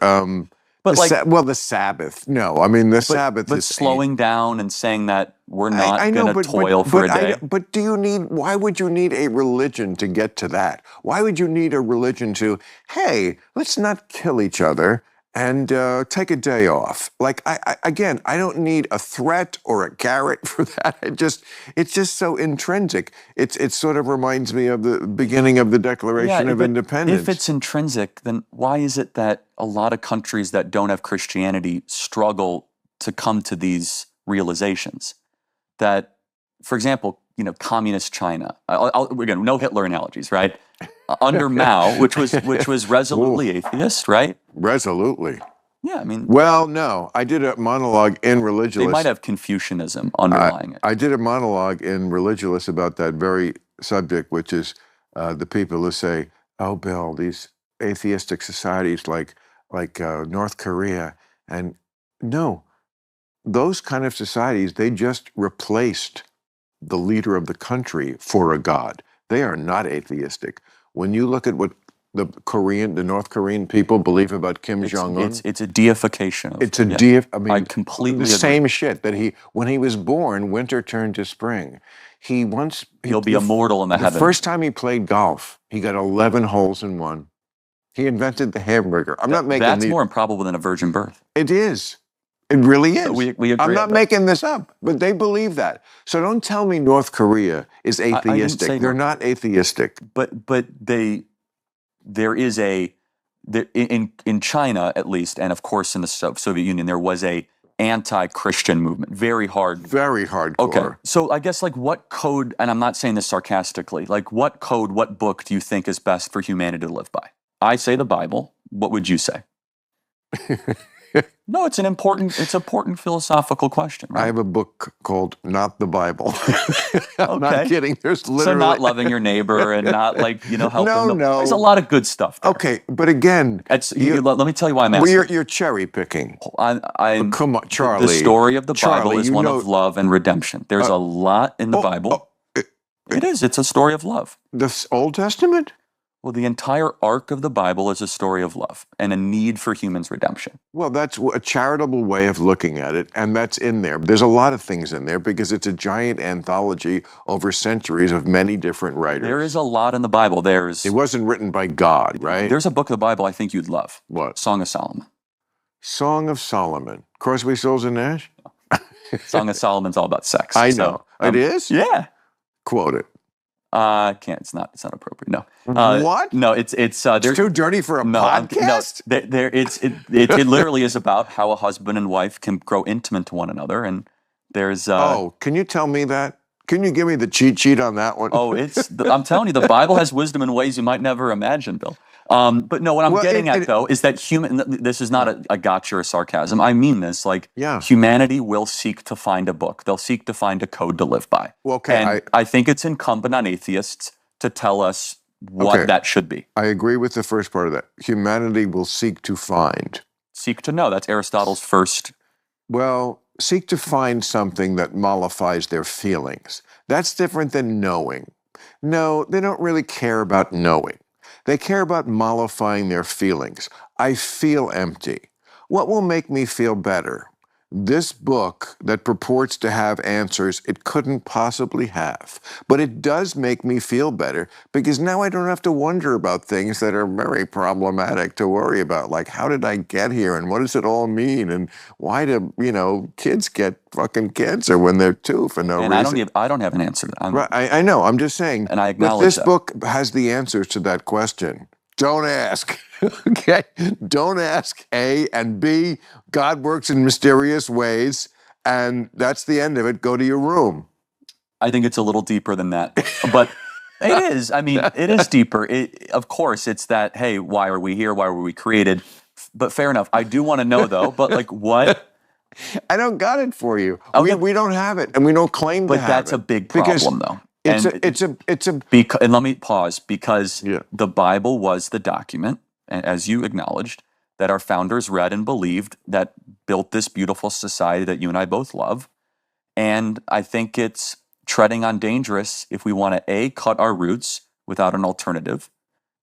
But the Sabbath. No, I mean the Sabbath but is slowing down and saying that we're not I know, going to toil for a day. But do you need? Why would you need a religion to get to that? Why would you need a religion to? Hey, let's not kill each other and take a day off. Like again, I don't need a threat or a carrot for that. It's just so intrinsic. It sort of reminds me of the beginning of the Declaration of Independence. If it's intrinsic, then why is it that a lot of countries that don't have Christianity struggle to come to these realizations? That, for example, communist China. Again, no Hitler analogies, right? Under Mao, which was resolutely atheist, right? Resolutely. Yeah, I mean. Well, no, I did a monologue in Religulous. They might have Confucianism underlying it. I did a monologue in Religulous about that very subject, which is the people who say, "Oh, Bill, these atheistic societies like North Korea," and no, those kind of societies, they just replaced the leader of the country for a god. They are not atheistic. When you look at what the North Korean people believe about Kim Jong-un, it's a deification. I mean, I completely the agree. same shit that when he was born, winter turned to spring. He'll be immortal in the heavens. The first time he played golf, he got 11 holes in one. He invented the hamburger. That's more improbable than a virgin birth. It is. It really is. So we agree. I'm not making this up, but they believe that. So don't tell me North Korea is atheistic. They're not atheistic. But there is in China at least, and of course in the Soviet Union, there was a anti-Christian movement, very hardcore. Okay, so I guess what code, and I'm not saying this sarcastically, what book do you think is best for humanity to live by? I say the Bible. What would you say? No, it's an important philosophical question. Right? I have a book called Not the Bible. I'm not kidding. There's literally... So not loving your neighbor and not helping them. No. There's a lot of good stuff there. Okay, but again... let me tell you why I'm asking. Well, you're cherry picking. Come on, Charlie. The story of the Bible is one of love and redemption. There's a lot in the Bible. It is. It's a story of love. The Old Testament? Well, the entire arc of the Bible is a story of love and a need for humans' redemption. Well, that's a charitable way of looking at it, and that's in there. There's a lot of things in there because it's a giant anthology over centuries of many different writers. There is a lot in the Bible. It wasn't written by God, right? There's a book of the Bible I think you'd love. What? Song of Solomon. Song of Solomon. Crosby, Stills, and Nash? Song of Solomon's all about sex. I know. It is? Yeah. Quote it. Can't. It's not appropriate. No. What? No. It's too dirty for a podcast. It literally is about how a husband and wife can grow intimate to one another, and there's. Can you tell me that? Can you give me the cheat sheet on that one? I'm telling you, the Bible has wisdom in ways you might never imagine, Bill. But no, what I'm getting at though is that this is not a gotcha or sarcasm. I mean this, humanity will seek to find a book. They'll seek to find a code to live by. Well, okay. And I think it's incumbent on atheists to tell us what that should be. I agree with the first part of that. Humanity will seek to find. Seek to know. That's Aristotle's first. Well, seek to find something that mollifies their feelings. That's different than knowing. No, they don't really care about knowing. They care about mollifying their feelings. I feel empty. What will make me feel better? This book that purports to have answers it couldn't possibly have. But it does make me feel better because now I don't have to wonder about things that are very problematic to worry about. Like, how did I get here? And what does it all mean? And why do, kids get fucking cancer when they're 2 for no reason? I don't have an answer. Right, I know. I'm just saying. And I acknowledge this book has the answers to that question. Don't ask. Okay? Don't ask. A, and B, God works in mysterious ways, and that's the end of it. Go to your room. I think it's a little deeper than that. But it is. I mean, it is deeper. Of course, it's that, hey, why are we here? Why were we created? But fair enough. I do want to know, though, but what? I don't got it for you. We don't have it, and we don't claim to have it. But that's a big problem, though. And let me pause, because the Bible was the document, as you acknowledged, that our founders read and believed, that built this beautiful society that you and I both love. And I think it's treading on dangerous if we want to, A, cut our roots without an alternative,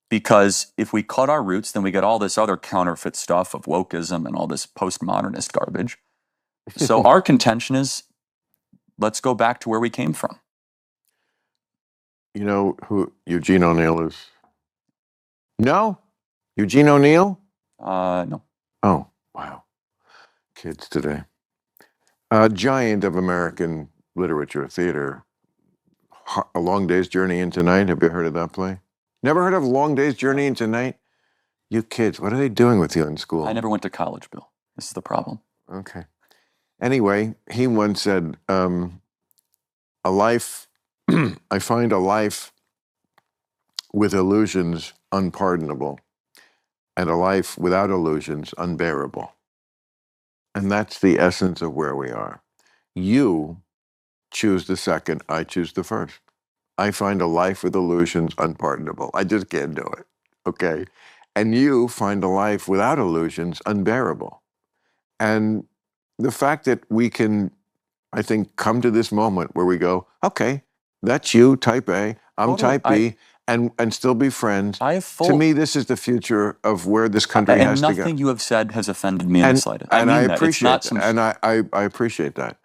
Because if we cut our roots, then we get all this other counterfeit stuff of wokeism and all this postmodernist garbage. So our contention is, let's go back to where we came from. You know who Eugene O'Neill is? No? Eugene O'Neill? No. Oh, wow. Kids today. A giant of American literature, theater. A Long Day's Journey into Night. Have you heard of that play? Never heard of Long Day's Journey into Night? You kids, what are they doing with you in school? I never went to college, Bill. This is the problem. Okay. Anyway, he once said, a life, I find a life with illusions unpardonable, and a life without illusions unbearable. And that's the essence of where we are. You choose the second, I choose the first. I find a life with illusions unpardonable. I just can't do it, okay? And you find a life without illusions unbearable. And the fact that we can, I think, come to this moment where we go, okay, that's you, type A, I'm Totally. type B, and still be friends. I have full. To me, this is the future of where this country has to go. And nothing you have said has offended me in the slightest. And I mean that. appreciate It's not that. And I appreciate that.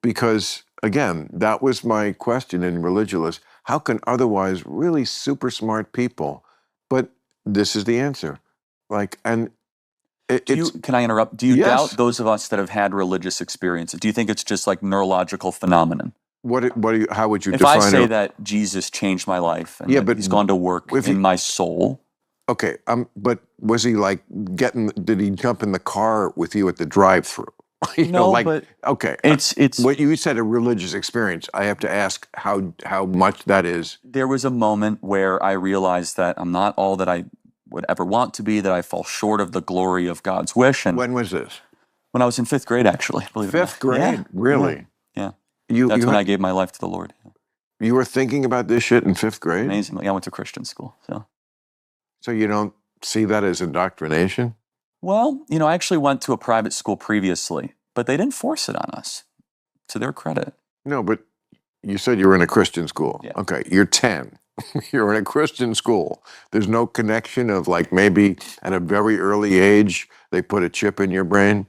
Because, again, that was my question in Religulous. How can otherwise really super smart people, but this is the answer. Like, and can I interrupt? Do you Yes. doubt those of us that have had religious experiences? Do you think it's just like neurological phenomenon? how would you If define I say it? that Jesus changed my life and Yeah, that but he's gone to work in my soul. Okay, but was he like did he jump in the car with you at the drive-through? But okay. It's what you said, a religious experience. I have to ask how much that is. There was a moment where I realized that I'm not all that I would ever want to be, that I fall short of the glory of God's wish. And when was this? When I was in 5th grade, actually. Believe it or not. Fifth grade? Yeah. Really? Yeah. That's when I gave my life to the Lord. You were thinking about this shit in 5th grade? Amazingly. I went to Christian school. So you don't see that as indoctrination? Well, I actually went to a private school previously, but they didn't force it on us, to their credit. No, but you said you were in a Christian school. Yeah. Okay, you're 10. You're in a Christian school. There's no connection of like maybe at a very early age they put a chip in your brain?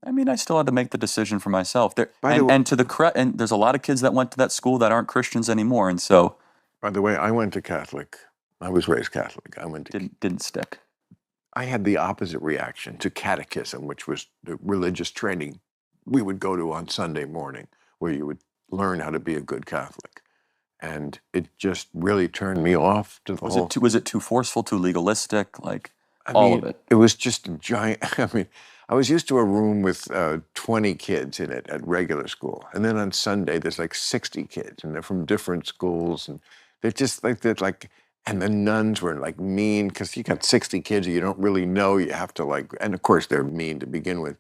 I mean, I still had to make the decision for myself. And there's a lot of kids that went to that school that aren't Christians anymore, and so. By the way, I went to Catholic. I was raised Catholic. I went to didn't stick. I had the opposite reaction to catechism, which was the religious training we would go to on Sunday morning, where you would learn how to be a good Catholic, and it just really turned me off to the whole. Was it too forceful, too legalistic? Like I all mean, of it. It was just a giant. I mean, I was used to a room with 20 kids in it at regular school. And then on Sunday, there's like 60 kids, and they're from different schools. And they're just like, and the nuns were like mean because you got 60 kids you don't really know. You have to like, and of course they're mean to begin with,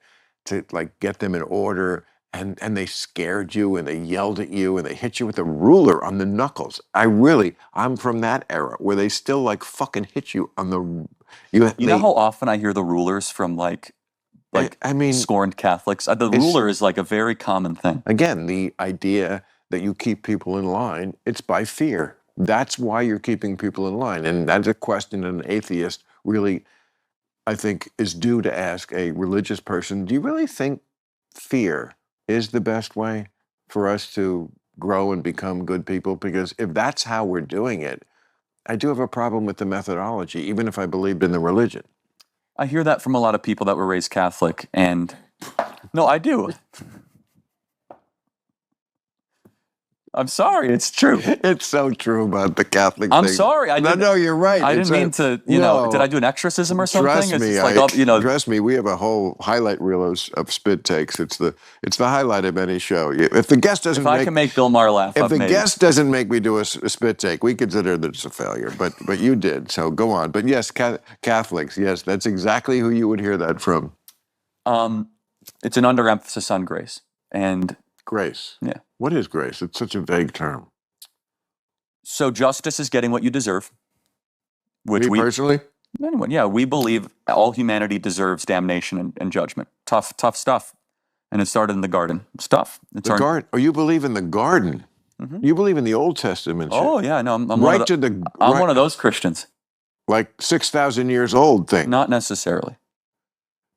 to like get them in order. And they scared you and they yelled at you and they hit you with a ruler on the knuckles. I'm from that era where they still like fucking hit you on the. You know how often I hear the rulers from I mean, scorned Catholics? The ruler is like a very common thing. Again, the idea that you keep people in line, it's by fear. That's why you're keeping people in line. And that's a question an atheist really, I think, is due to ask a religious person. Do you really think fear is the best way for us to grow and become good people? Because if that's how we're doing it, I do have a problem with the methodology, even if I believed in the religion. I hear that from a lot of people that were raised Catholic, and no, I do. I'm sorry, it's true. It's so true about the Catholic thing. I'm sorry. No, you're right. I didn't mean to, did I do an exorcism or something? Trust me, like, trust me, we have a whole highlight reel of spit takes. It's the highlight of any show. If the guest doesn't if I can make Bill Maher laugh, if the guest doesn't make me do a spit take, we consider that it's a failure. But you did, so go on. But yes, Catholics, yes, that's exactly who you would hear that from. It's an underemphasis on grace. And grace. Yeah. What is grace? It's such a vague term. So justice is getting what you deserve. Which Me personally? Anyone, yeah. We believe all humanity deserves damnation and judgment. Tough stuff. And it started in the garden. It's tough. Garden? Oh, you believe in the garden? Mm-hmm. You believe in the Old Testament shit? Oh, yeah. No, I'm one of those Christians. like 6,000 years old thing. Not necessarily.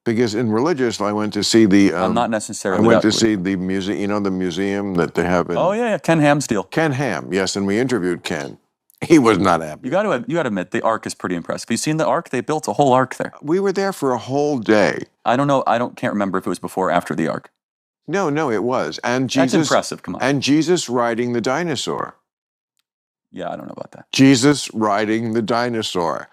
Because in religious, I went to see the. Not necessarily. I went to see the museum. You know the museum that they have in. Oh yeah, Ken Ham's deal. Ken Ham, yes, and we interviewed Ken. He was not happy. You got to admit the Ark is pretty impressive. Have you seen the Ark? They built a whole Ark there. We were there for a whole day. I don't know. Can't remember if it was before or after the Ark. No, it was. And Jesus. That's impressive. Come on. And Jesus riding the dinosaur. Yeah, I don't know about that. Jesus riding the dinosaur.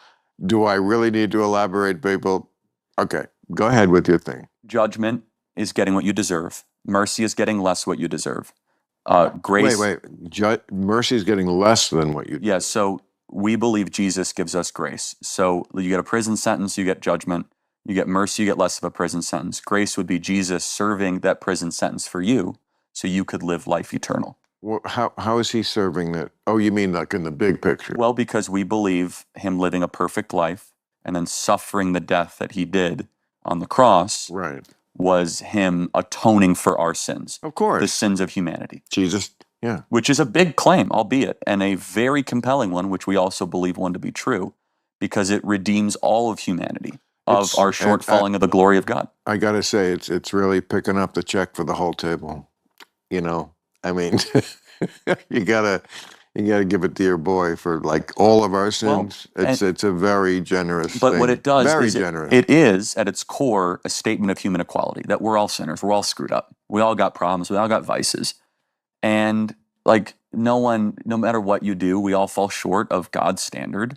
Do I really need to elaborate, people? Okay, go ahead with your thing. Judgment is getting what you deserve. Mercy is getting less what you deserve. Grace. Wait. Mercy is getting less than what you. Yeah. So we believe Jesus gives us grace. So you get a prison sentence, you get judgment. You get mercy, you get less of a prison sentence. Grace would be Jesus serving that prison sentence for you, so you could live life eternal. Well, how is he serving that? Oh, you mean like in the big picture? Well, because we believe him living a perfect life and then suffering the death that he did on the cross was him atoning for our sins. Of course. The sins of humanity. Jesus, yeah. Which is a big claim, albeit, and a very compelling one, which we also believe one to be true, because it redeems all of humanity of our shortfalling of the glory of God. I got to say, it's really picking up the check for the whole table. You know, I mean, you gotta give it to your boy for like all of our sins. Well, it's a very generous thing. What it does very is generous. It is at its core a statement of human equality, that we're all sinners, we're all screwed up, we all got problems, we all got vices, and like no matter what you do, we all fall short of God's standard,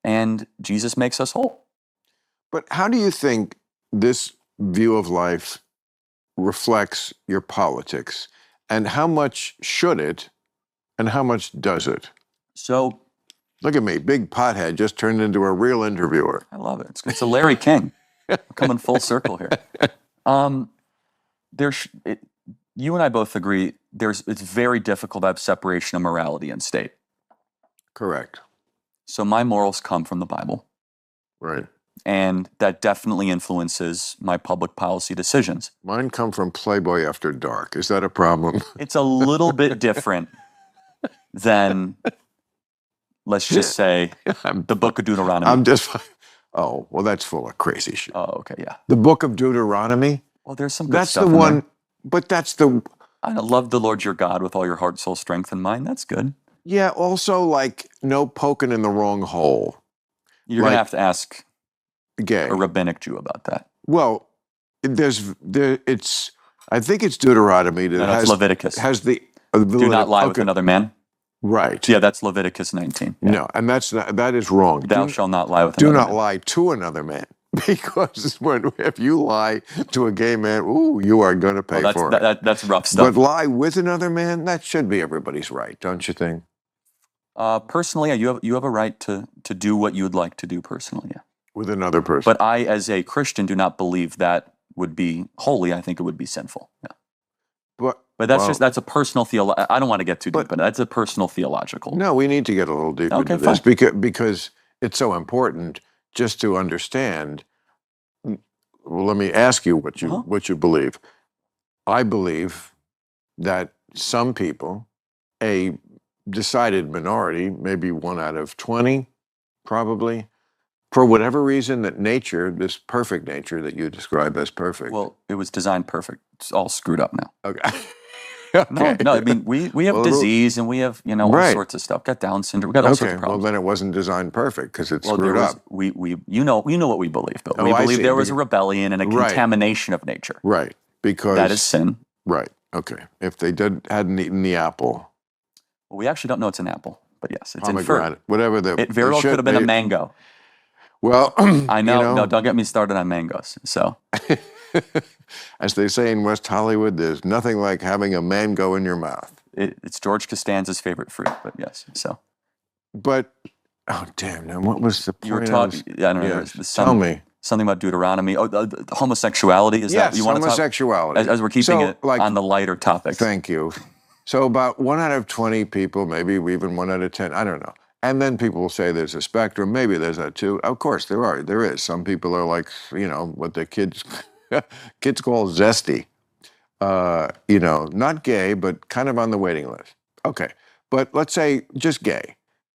and Jesus makes us whole. But how do you think this view of life reflects your politics? And how much should it, and how much does it? So, look at me, big pothead just turned into a real interviewer. I love it. It's a Larry King. We're coming full circle here. You and I both agree it's very difficult to have separation of morality and state. Correct. So my morals come from the Bible. Right. And that definitely influences my public policy decisions. Mine come from Playboy After Dark. Is that a problem? It's a little bit different than, let's just say, the Book of Deuteronomy. Oh, well, that's full of crazy shit. Oh, okay, yeah. The Book of Deuteronomy? Well, there's some good that's stuff the in one, there. But that's the... I love the Lord your God with all your heart, soul, strength, and mind. That's good. Yeah, also, like, no poking in the wrong hole. You're going to have to ask gay. A rabbinic Jew about that. Well, I think it's Deuteronomy that that's Leviticus. Has the do not lie with another man. Right. Yeah, that's Leviticus 19. Yeah. No, and that is wrong. Thou shalt not lie with another man. Do not lie to another man. Because if you lie to a gay man, you are going to pay for it. That's rough stuff. But lie with another man, that should be everybody's right, don't you think? Personally, yeah, you have a right to do what you would like to do personally, yeah. With another person. But I, as a Christian, do not believe that would be holy. I think it would be sinful. Yeah. But that's a personal I don't want to get too deep, but that's a personal theological. No, we need to get a little deeper into this because it's so important just to understand. Well, let me ask you what you believe. I believe that some people, a decided minority, maybe 1 out of 20, probably, for whatever reason, that nature, this perfect nature that you describe as perfect. Well, it was designed perfect. It's all screwed up now. Okay. Okay. No, I mean, we have disease and we have, all sorts of stuff. Got Down syndrome. We got all sorts of problems. Well, then it wasn't designed perfect because it's screwed up. You know what we believe, Bill. We believe there was a rebellion and a contamination of nature. Right. Because that is sin. Right. Okay. If they hadn't eaten the apple. Well, we actually don't know it's an apple, but yes, it's inferred. Whatever it very well could have been a mango. Well, I know. No, don't get me started on mangoes. So, as they say in West Hollywood, there's nothing like having a mango in your mouth. It's George Costanza's favorite fruit, but yes. So, but oh damn! Now, what was the point? You were talking. I don't know. Tell me something about Deuteronomy. Oh, homosexuality is that you want to talk? Homosexuality. As we're keeping it on the lighter topics. Thank you. So about 1 out of 20 people, maybe even 1 out of 10. I don't know. And then people will say there's a spectrum. Maybe there's that too. Of course, there is. Some people are like, what the kids call zesty. Not gay, but kind of on the waiting list. Okay. But let's say just gay.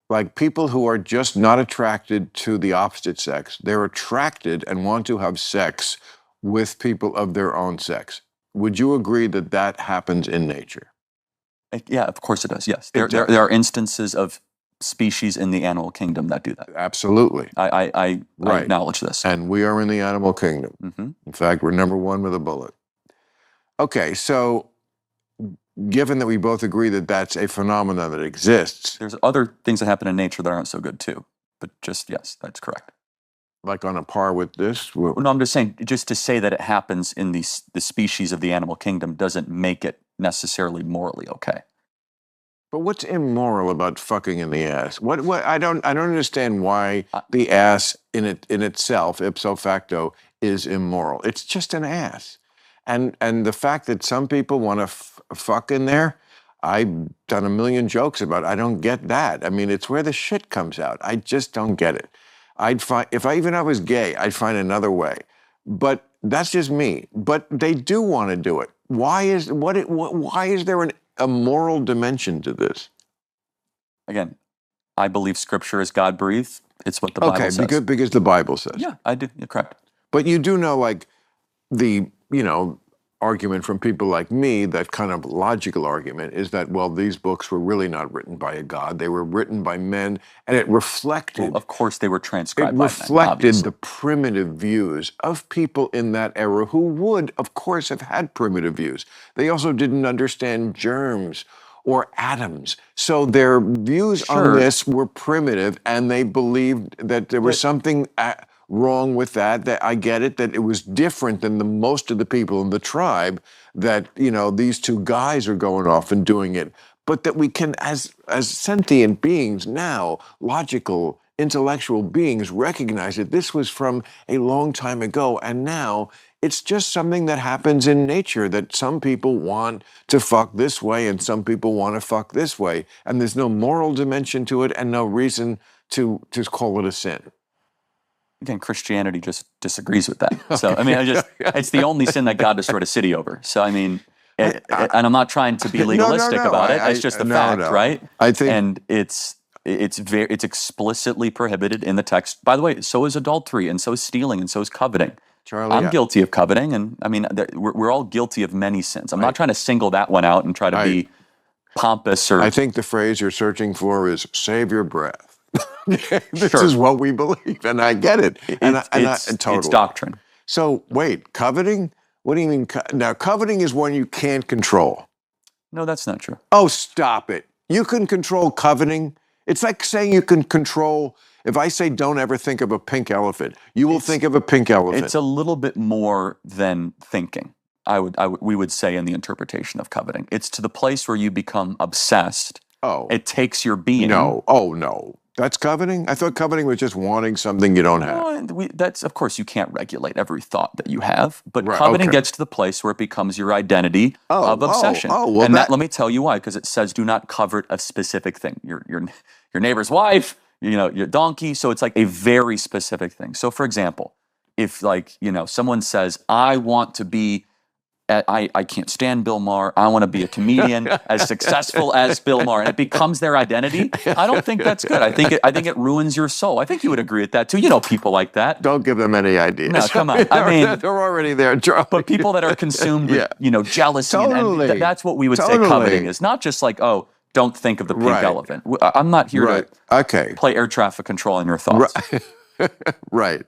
Like people who are just not attracted to the opposite sex, they're attracted and want to have sex with people of their own sex. Would you agree that that happens in nature? Yeah, of course it does. Yes, It does. there are instances of species in the animal kingdom that do that. Absolutely. I Right. acknowledge this. And we are in the animal kingdom. Mhm. In fact, we're number one with a bullet. Okay, so given that we both agree that that's a phenomenon that exists, There's other things that happen in nature that aren't so good too. But just yes, that's correct. like on a par with this, Well, no, I'm just saying, just to say that it happens in the species of the animal kingdom doesn't make it necessarily morally okay. but what's immoral about fucking in the ass? What I don't understand why the ass in itself, ipso facto, is immoral. It's just an ass. And the fact that some people want to fuck in there, I've done a million jokes about it. I don't get that. I mean, it's where the shit comes out. I just don't get it. I'd find, if I was gay, I'd find another way. But that's just me. But they do want to do it. Why is there a moral dimension to this? Again, I believe Scripture is God breathed. It's what the Bible says. Okay, because the Bible says. Yeah, I do. You're correct. But you do know, like, the, argument from people like me, that kind of logical argument, is that, well, these books were really not written by a God. They were written by men, and it reflected. Well, of course, they were transcribed It by reflected men, the primitive views of people in that era who would, of course, have had primitive views. They also didn't understand germs or atoms. So their views on this were primitive, and they believed that there was something wrong with that. That I get it, that it was different than most of the people in the tribe, that, these two guys are going off and doing it. But that we can, as sentient beings now, logical, intellectual beings, recognize that this was from a long time ago, and now it's just something that happens in nature, that some people want to fuck this way and some people want to fuck this way, and there's no moral dimension to it and no reason to call it a sin. Again, Christianity just disagrees with that. So, I mean, it's the only sin that God destroyed a city over. So, I mean, and I'm not trying to be legalistic about it. It's just a fact, right? I think, and it's explicitly prohibited in the text. By the way, so is adultery, and so is stealing, and so is coveting. Charlie, I'm guilty of coveting, and I mean, we're all guilty of many sins. I'm not trying to single that one out and try to be pompous or. I think the phrase you're searching for is "save your breath." This is what we believe, and I get it. Totally. It's doctrine. So wait, coveting? What do you mean? Now, coveting is one you can't control. No, that's not true. Oh, stop it. You can control coveting. It's like saying you can control, if I say don't ever think of a pink elephant, you will think of a pink elephant. It's a little bit more than thinking, we would say, in the interpretation of coveting. It's to the place where you become obsessed. Oh. It takes your being. No. Oh, no. That's coveting? I thought coveting was just wanting something you don't have. No, that's, of course, you can't regulate every thought that you have, but coveting gets to the place where it becomes your identity of obsession. Well, let me tell you why, because it says do not covet a specific thing. Your neighbor's wife, your donkey. So it's like a very specific thing. So, for example, if someone says, I want to be I can't stand Bill Maher. I want to be a comedian as successful as Bill Maher, and it becomes their identity. I don't think that's good. I think it ruins your soul. I think you would agree with that too. You know people like that. Don't give them any ideas. No, come on. I mean, they're already there, Charlie. But people that are consumed with jealousy, and that's what we would say coveting is. Not just like, oh, don't think of the pink elephant. I'm not here to play air traffic control in your thoughts. Right.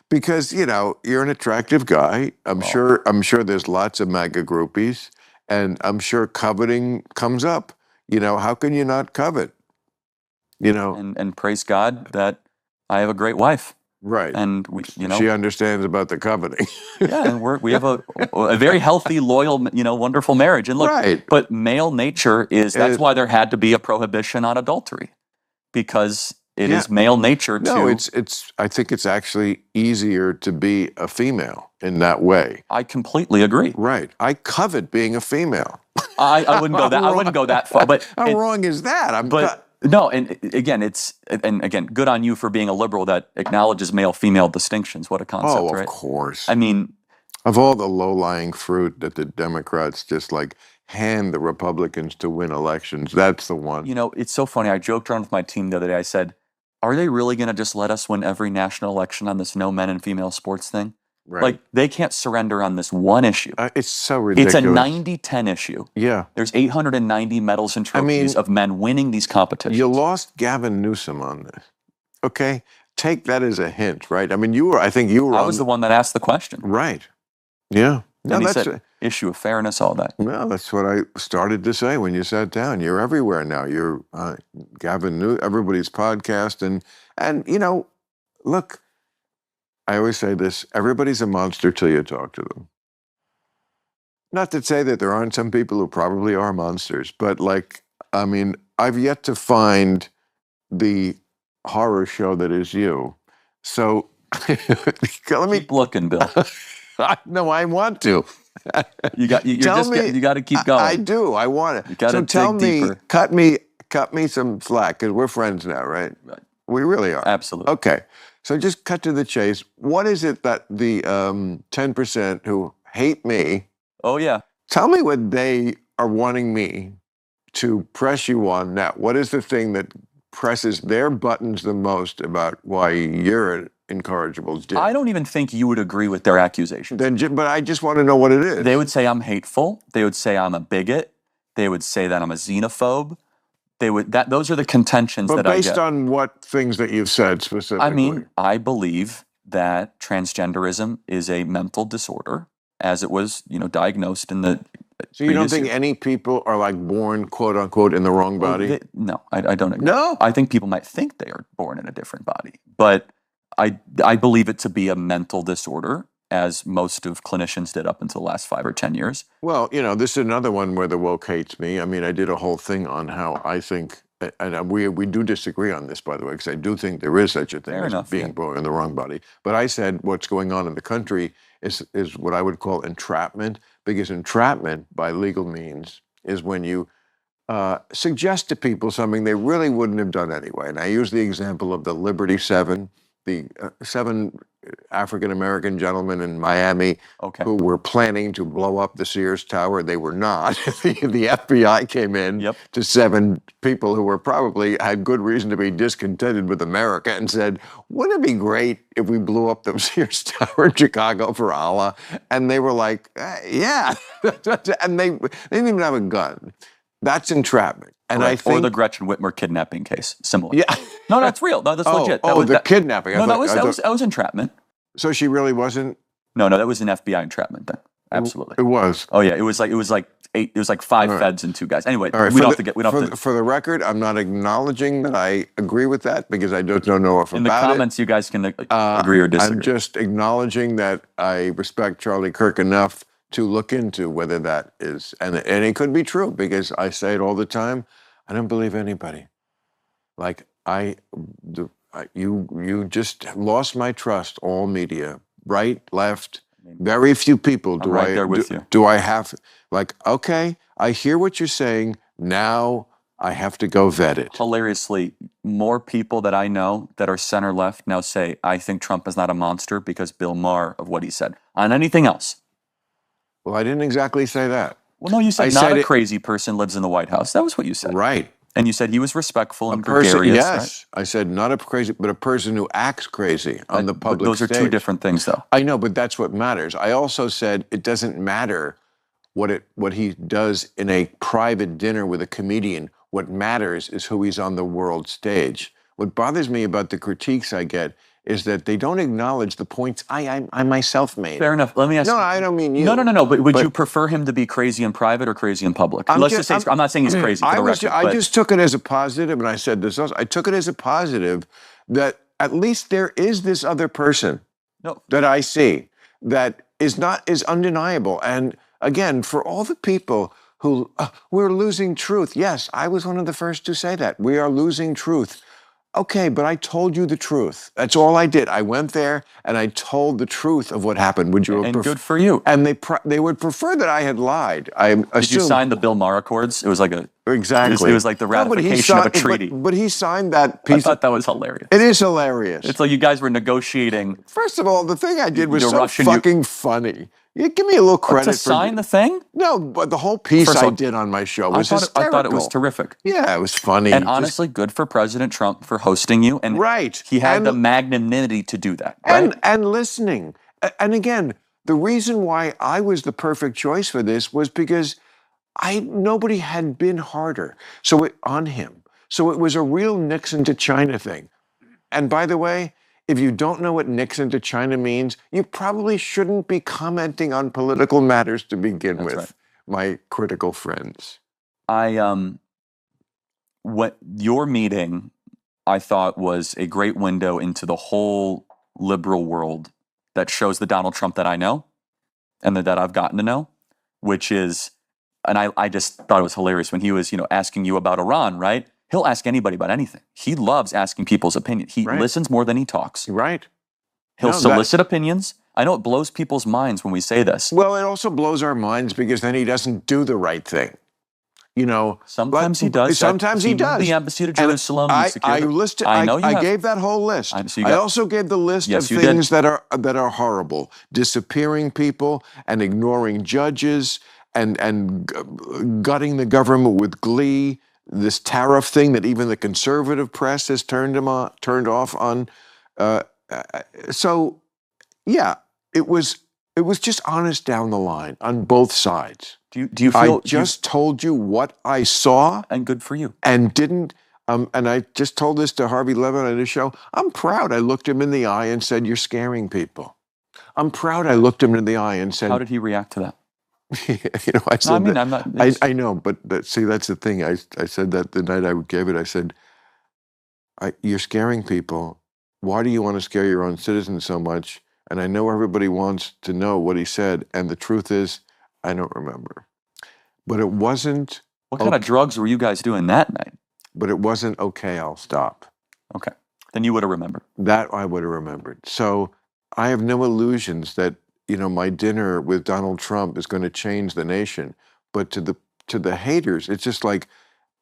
Because, you're an attractive guy. I'm sure there's lots of MAGA groupies, and I'm sure coveting comes up. How can you not covet? And praise God that I have a great wife. Right. And she understands about the coveting. Yeah, and we have a very healthy, loyal, wonderful marriage. And look, but male nature that's why there had to be a prohibition on adultery, because it is male nature to. No, I think it's actually easier to be a female in that way. I completely agree. Right. I covet being a female. I wouldn't go that. I wouldn't go that far. But how wrong is that? No, and again, good on you for being a liberal that acknowledges male-female distinctions. What a concept, right? Oh, of course. I mean, of all the low-lying fruit that the Democrats just like hand the Republicans to win elections. That's the one. You know, it's so funny. I joked around with my team the other day. I said, are they really going to just let us win every national election on this no men and female sports thing? Right. Like, they can't surrender on this one issue. It's so ridiculous. It's a 90-10 issue. Yeah. There's 890 medals and trophies of men winning these competitions. You lost Gavin Newsom on this. Okay? Take that as a hint, right? I mean, I think you were I was the one that asked the question. Right. Yeah. No, And he that's said, issue of fairness, all that. Well, that's what I started to say when you sat down. You're everywhere now. You're Gavin Newsom, everybody's podcast. And you know, look, I always say this, everybody's a monster till you talk to them. Not to say that there aren't some people who probably are monsters, but like, I mean, I've yet to find the horror show that is you. So let me Keep looking, Bill. No, I want to. You got you got to keep going. I do. I want You to. gotta So tell dig me, deeper. cut me some slack because we're friends now, right? Right. We really are. Absolutely. Okay. So just cut to the chase. What is it that the 10% who hate me? Oh yeah. Tell me what they are wanting me to press you on now. What is the thing that presses their buttons the most about why you're an incorrigible dick? I don't even think you would agree with their accusations. But I just want to know what it is. They would say I'm hateful. They would say I'm a bigot. They would say that I'm a xenophobe. Those are the contentions But that I get. based on what things that you've said specifically? I mean, I believe that transgenderism is a mental disorder, as it was, diagnosed in the. So you don't think any people are like born, quote unquote, in the wrong body? No, I don't agree. No? I think people might think they are born in a different body, but I believe it to be a mental disorder, as most of clinicians did up until the last 5 or 10 years. Well, this is another one where the woke hates me. I mean, I did a whole thing on how I think, and we do disagree on this, by the way, because I do think there is such a thing as being born in the wrong body. But I said what's going on in the country is what I would call entrapment, because entrapment by legal means is when you suggest to people something they really wouldn't have done anyway. And I use the example of the Liberty Seven, the 7 African-American gentlemen in Miami who were planning to blow up the Sears Tower. They were not. The FBI came in to 7 people who were probably had good reason to be discontented with America and said, wouldn't it be great if we blew up the Sears Tower in Chicago for Allah? And they were like, yeah. And they didn't even have a gun. That's entrapment. And I think, or the Gretchen Whitmer kidnapping case, similar. Yeah. No, that's real. No, that's legit. Kidnapping. No, that was entrapment. So she really wasn't? No, that was an FBI entrapment then. Absolutely. It was. Oh yeah, it was like 5 feds and 2 guys. Anyway, right. we don't have to. For the record, I'm not acknowledging that I agree with that because I don't know if in the comments you guys can agree or disagree. I'm just acknowledging that I respect Charlie Kirk enough to look into whether that is, and it could be true because I say it all the time. I don't believe anybody. Like you just lost my trust. All media, right, left, very few people. Do I'm right there with you. Do I have like? Okay, I hear what you're saying. Now I have to go vet it. Hilariously, more people that I know that are center left now say I think Trump is not a monster because Bill Maher of what he said. On anything else. Well, I didn't exactly say that. Well, no, you said not a crazy person lives in the White House. That was what you said. Right. And you said he was respectful and gregarious. Yes. Right? I said not a crazy, but a person who acts crazy on the public stage. Those are 2 different things, though. I know, but that's what matters. I also said it doesn't matter what he does in a private dinner with a comedian. What matters is who he's on the world stage. What bothers me about the critiques I get is that they don't acknowledge the points I myself made. Fair enough. Let me ask you. No, I don't mean you. No. But would you prefer him to be crazy in private or crazy in public? I'm not saying he's crazy. I just took it as a positive, and I said this also. I took it as a positive that at least there is this other person that I see that is undeniable. And again, for all the people who we're losing truth. Yes, I was one of the first to say that. We are losing truth. Okay, but I told you the truth. That's all I did. I went there and I told the truth of what happened. Would you? And good for you. And they would prefer that I had lied. Did you sign the Bill Maher Accords? It was like exactly. It was like the ratification of a treaty. But he signed that piece. I thought that was hilarious. It is hilarious. It's like you guys were negotiating. First of all, the thing I did was so fucking funny. You give me a little credit to sign the thing? No, but the whole piece First of I all, did on my show was I hysterical. thought it was terrific. Yeah, it was funny. And honestly, good for President Trump for hosting you. And right. he had the magnanimity to do that, right? And listening. And again, the reason why I was the perfect choice for this was because nobody had been harder on him. So it was a real Nixon to China thing. And by the way, if you don't know what Nixon to China means, you probably shouldn't be commenting on political matters to begin with, right. my critical friends. What your meeting, I thought, was a great window into the whole liberal world that shows the Donald Trump that I know and that I've gotten to know, which is, and I just thought it was hilarious when he was, asking you about Iran, right? He'll ask anybody about anything. He loves asking people's opinion. He listens more than he talks. Right. He'll solicit opinions. I know it blows people's minds when we say this. Well, it also blows our minds because then he doesn't do the right thing. Sometimes he does. Sometimes he does. The embassy to Jerusalem. I gave that whole list. I also gave the list of things that are horrible: disappearing people and ignoring judges and gutting the government with glee. This tariff thing that even the conservative press has turned off on. So, yeah, it was just honest down the line on both sides. Do you feel? I told you what I saw, and good for you. And didn't. And I just told this to Harvey Levin on his show. I'm proud. I looked him in the eye and said, "You're scaring people." I'm proud. I looked him in the eye and said, "How did he react to that?" I said, I'm not. I know, but see, that's the thing. I said that the night I gave it. I said, "You're scaring people. Why do you want to scare your own citizens so much?" And I know everybody wants to know what he said. And the truth is, I don't remember. But it wasn't. What kind of drugs were you guys doing that night? But it wasn't okay. I'll stop. Okay, then you would have rememred. That I would have remembered. So I have no illusions that my dinner with Donald Trump is going to change the nation. But to the haters, it's just like,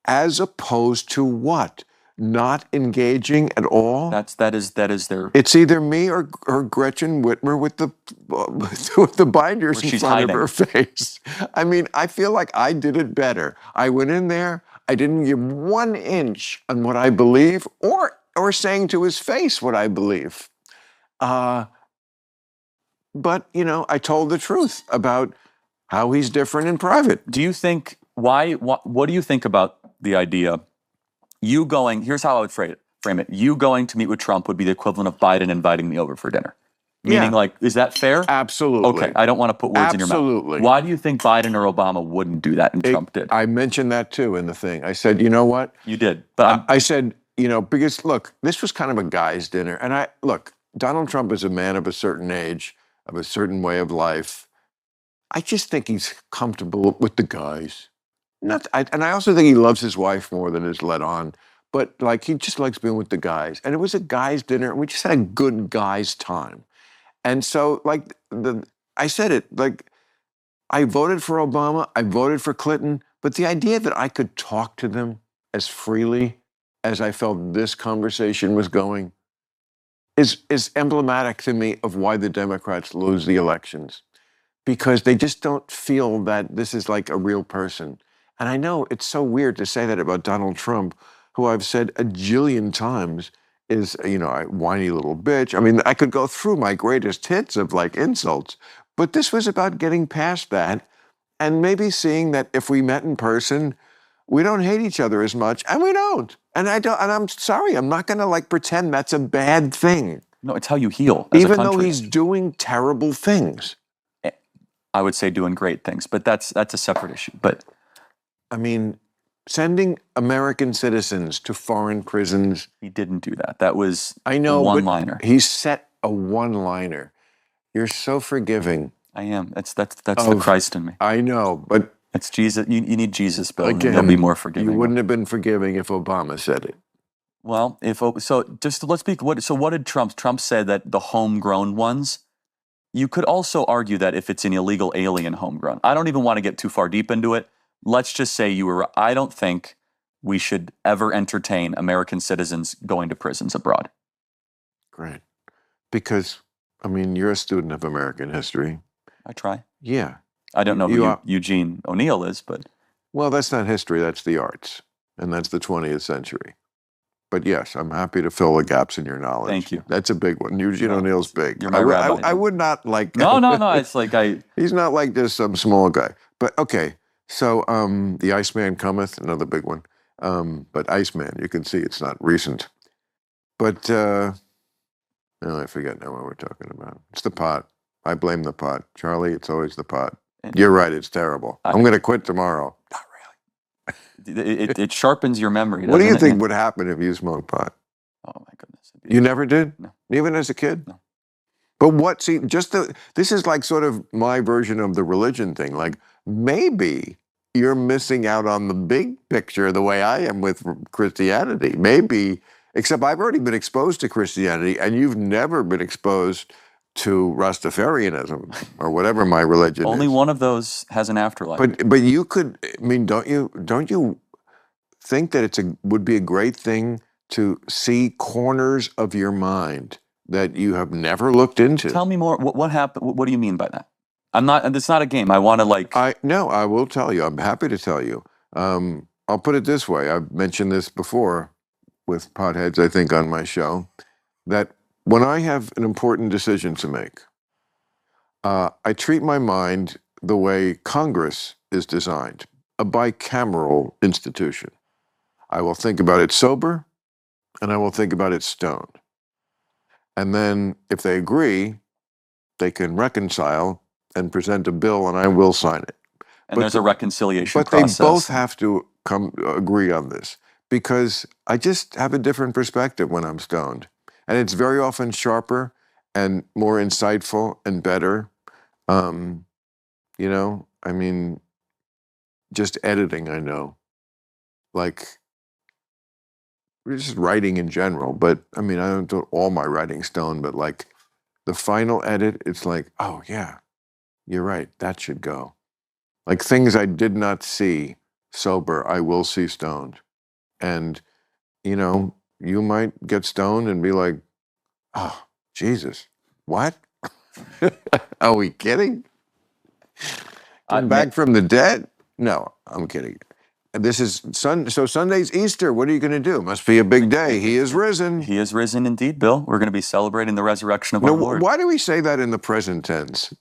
as opposed to what? Not engaging at all. That is their. It's either me or Gretchen Whitmer with the binders in front of her face. I mean, I feel like I did it better. I went in there. I didn't give 1 inch on what I believe, or saying to his face what I believe. But I told the truth about how he's different in private. Do you think what do you think about the idea? You going, here's how I would frame it. You going to meet with Trump would be the equivalent of Biden inviting me over for dinner. Meaning, is that fair? Absolutely. Okay, I don't want to put words in your mouth. Absolutely. Why do you think Biden or Obama wouldn't do that and Trump did? I mentioned that too in the thing. I said, you know what? You did. But I said, because look, this was kind of a guy's dinner. And Donald Trump is a man of a certain age, of a certain way of life. I just think he's comfortable with the guys. And I also think he loves his wife more than is let on. But he just likes being with the guys. And it was a guys' dinner, and we just had a good guys' time. And so, I said it, I voted for Obama, I voted for Clinton, but the idea that I could talk to them as freely as I felt this conversation was going is emblematic to me of why the Democrats lose the elections. Because they just don't feel that this is like a real person. And I know it's so weird to say that about Donald Trump, who I've said a jillion times is, a whiny little bitch. I mean, I could go through my greatest hits of insults, but this was about getting past that and maybe seeing that if we met in person, we don't hate each other as much, and we don't. And I'm sorry, I'm not going to pretend that's a bad thing. No, it's how you heal as a even country. Though he's doing terrible things. I would say doing great things, but that's a separate issue. But I mean, sending American citizens to foreign prisons. He didn't do that. That was a one-liner. He set a one-liner. You're so forgiving. I am. That's the Christ in me. I know, but it's Jesus. You need Jesus, Bill. Again, he'll be more forgiving. You wouldn't have been forgiving if Obama said it. Well, let's speak. What did Trump? Trump said that the homegrown ones. You could also argue that if it's an illegal alien homegrown, I don't even want to get too far deep into it. Let's just say I don't think we should ever entertain American citizens going to prisons abroad. Great. Because, you're a student of American history. I try. Yeah. I don't know You who are- Eugene O'Neill is, but Well, that's not history, that's the arts. And that's the 20th century. But yes, I'm happy to fill the gaps in your knowledge. Thank you. That's a big one. Eugene No, O'Neill's big. you're my rabbi. I would not like. No. It's like He's not like just some small guy. But okay, so the Iceman cometh, another big one. But Iceman, you can see it's not recent. But oh, I forget now what we're talking about. It's the pot. I blame the pot, Charlie. It's always the pot. You're right. It's terrible. I'm going to quit tomorrow. Not really. It sharpens your memory. What do you doesn't it? think would happen if you smoked pot? Oh my goodness. You never did? No. Even as a kid? No. But what, see, this is like sort of my version of the religion thing. Like, maybe you're missing out on the big picture the way I am with Christianity. Maybe, except I've already been exposed to Christianity and you've never been exposed to Rastafarianism or whatever my religion is. Only one of those has an afterlife. But you could, I mean, don't you think that would be a great thing to see corners of your mind that you have never looked into? Tell me more. What happened? What do you mean by that? I'm not. It's not a game. I want to like. No, I will tell you. I'm happy to tell you. I'll put it this way. I've mentioned this before with potheads, I think, on my show, that when I have an important decision to make, I treat my mind the way Congress is designed, a bicameral institution. I will think about it sober, and I will think about it stoned. And then if they agree, they can reconcile and present a bill, and I will sign it. And there's a reconciliation process. But they both process. have to agree on this, because I just have a different perspective when I'm stoned. And it's very often sharper and more insightful and better. You know, I mean, just editing, I know. Like, just writing in general, but I mean, I don't do all my writing stoned, but like the final edit, it's like, oh yeah, you're right, that should go. Like things I did not see sober, I will see stoned. And, you know, you might get stoned and be like, oh, Jesus, what? Are we kidding? Come back from the dead? No, I'm kidding. This is so Sunday's Easter. What are you going to do? Must be a big day. He is risen. He is risen indeed, Bill. We're going to be celebrating the resurrection of our Lord. Why do we say that in the present tense?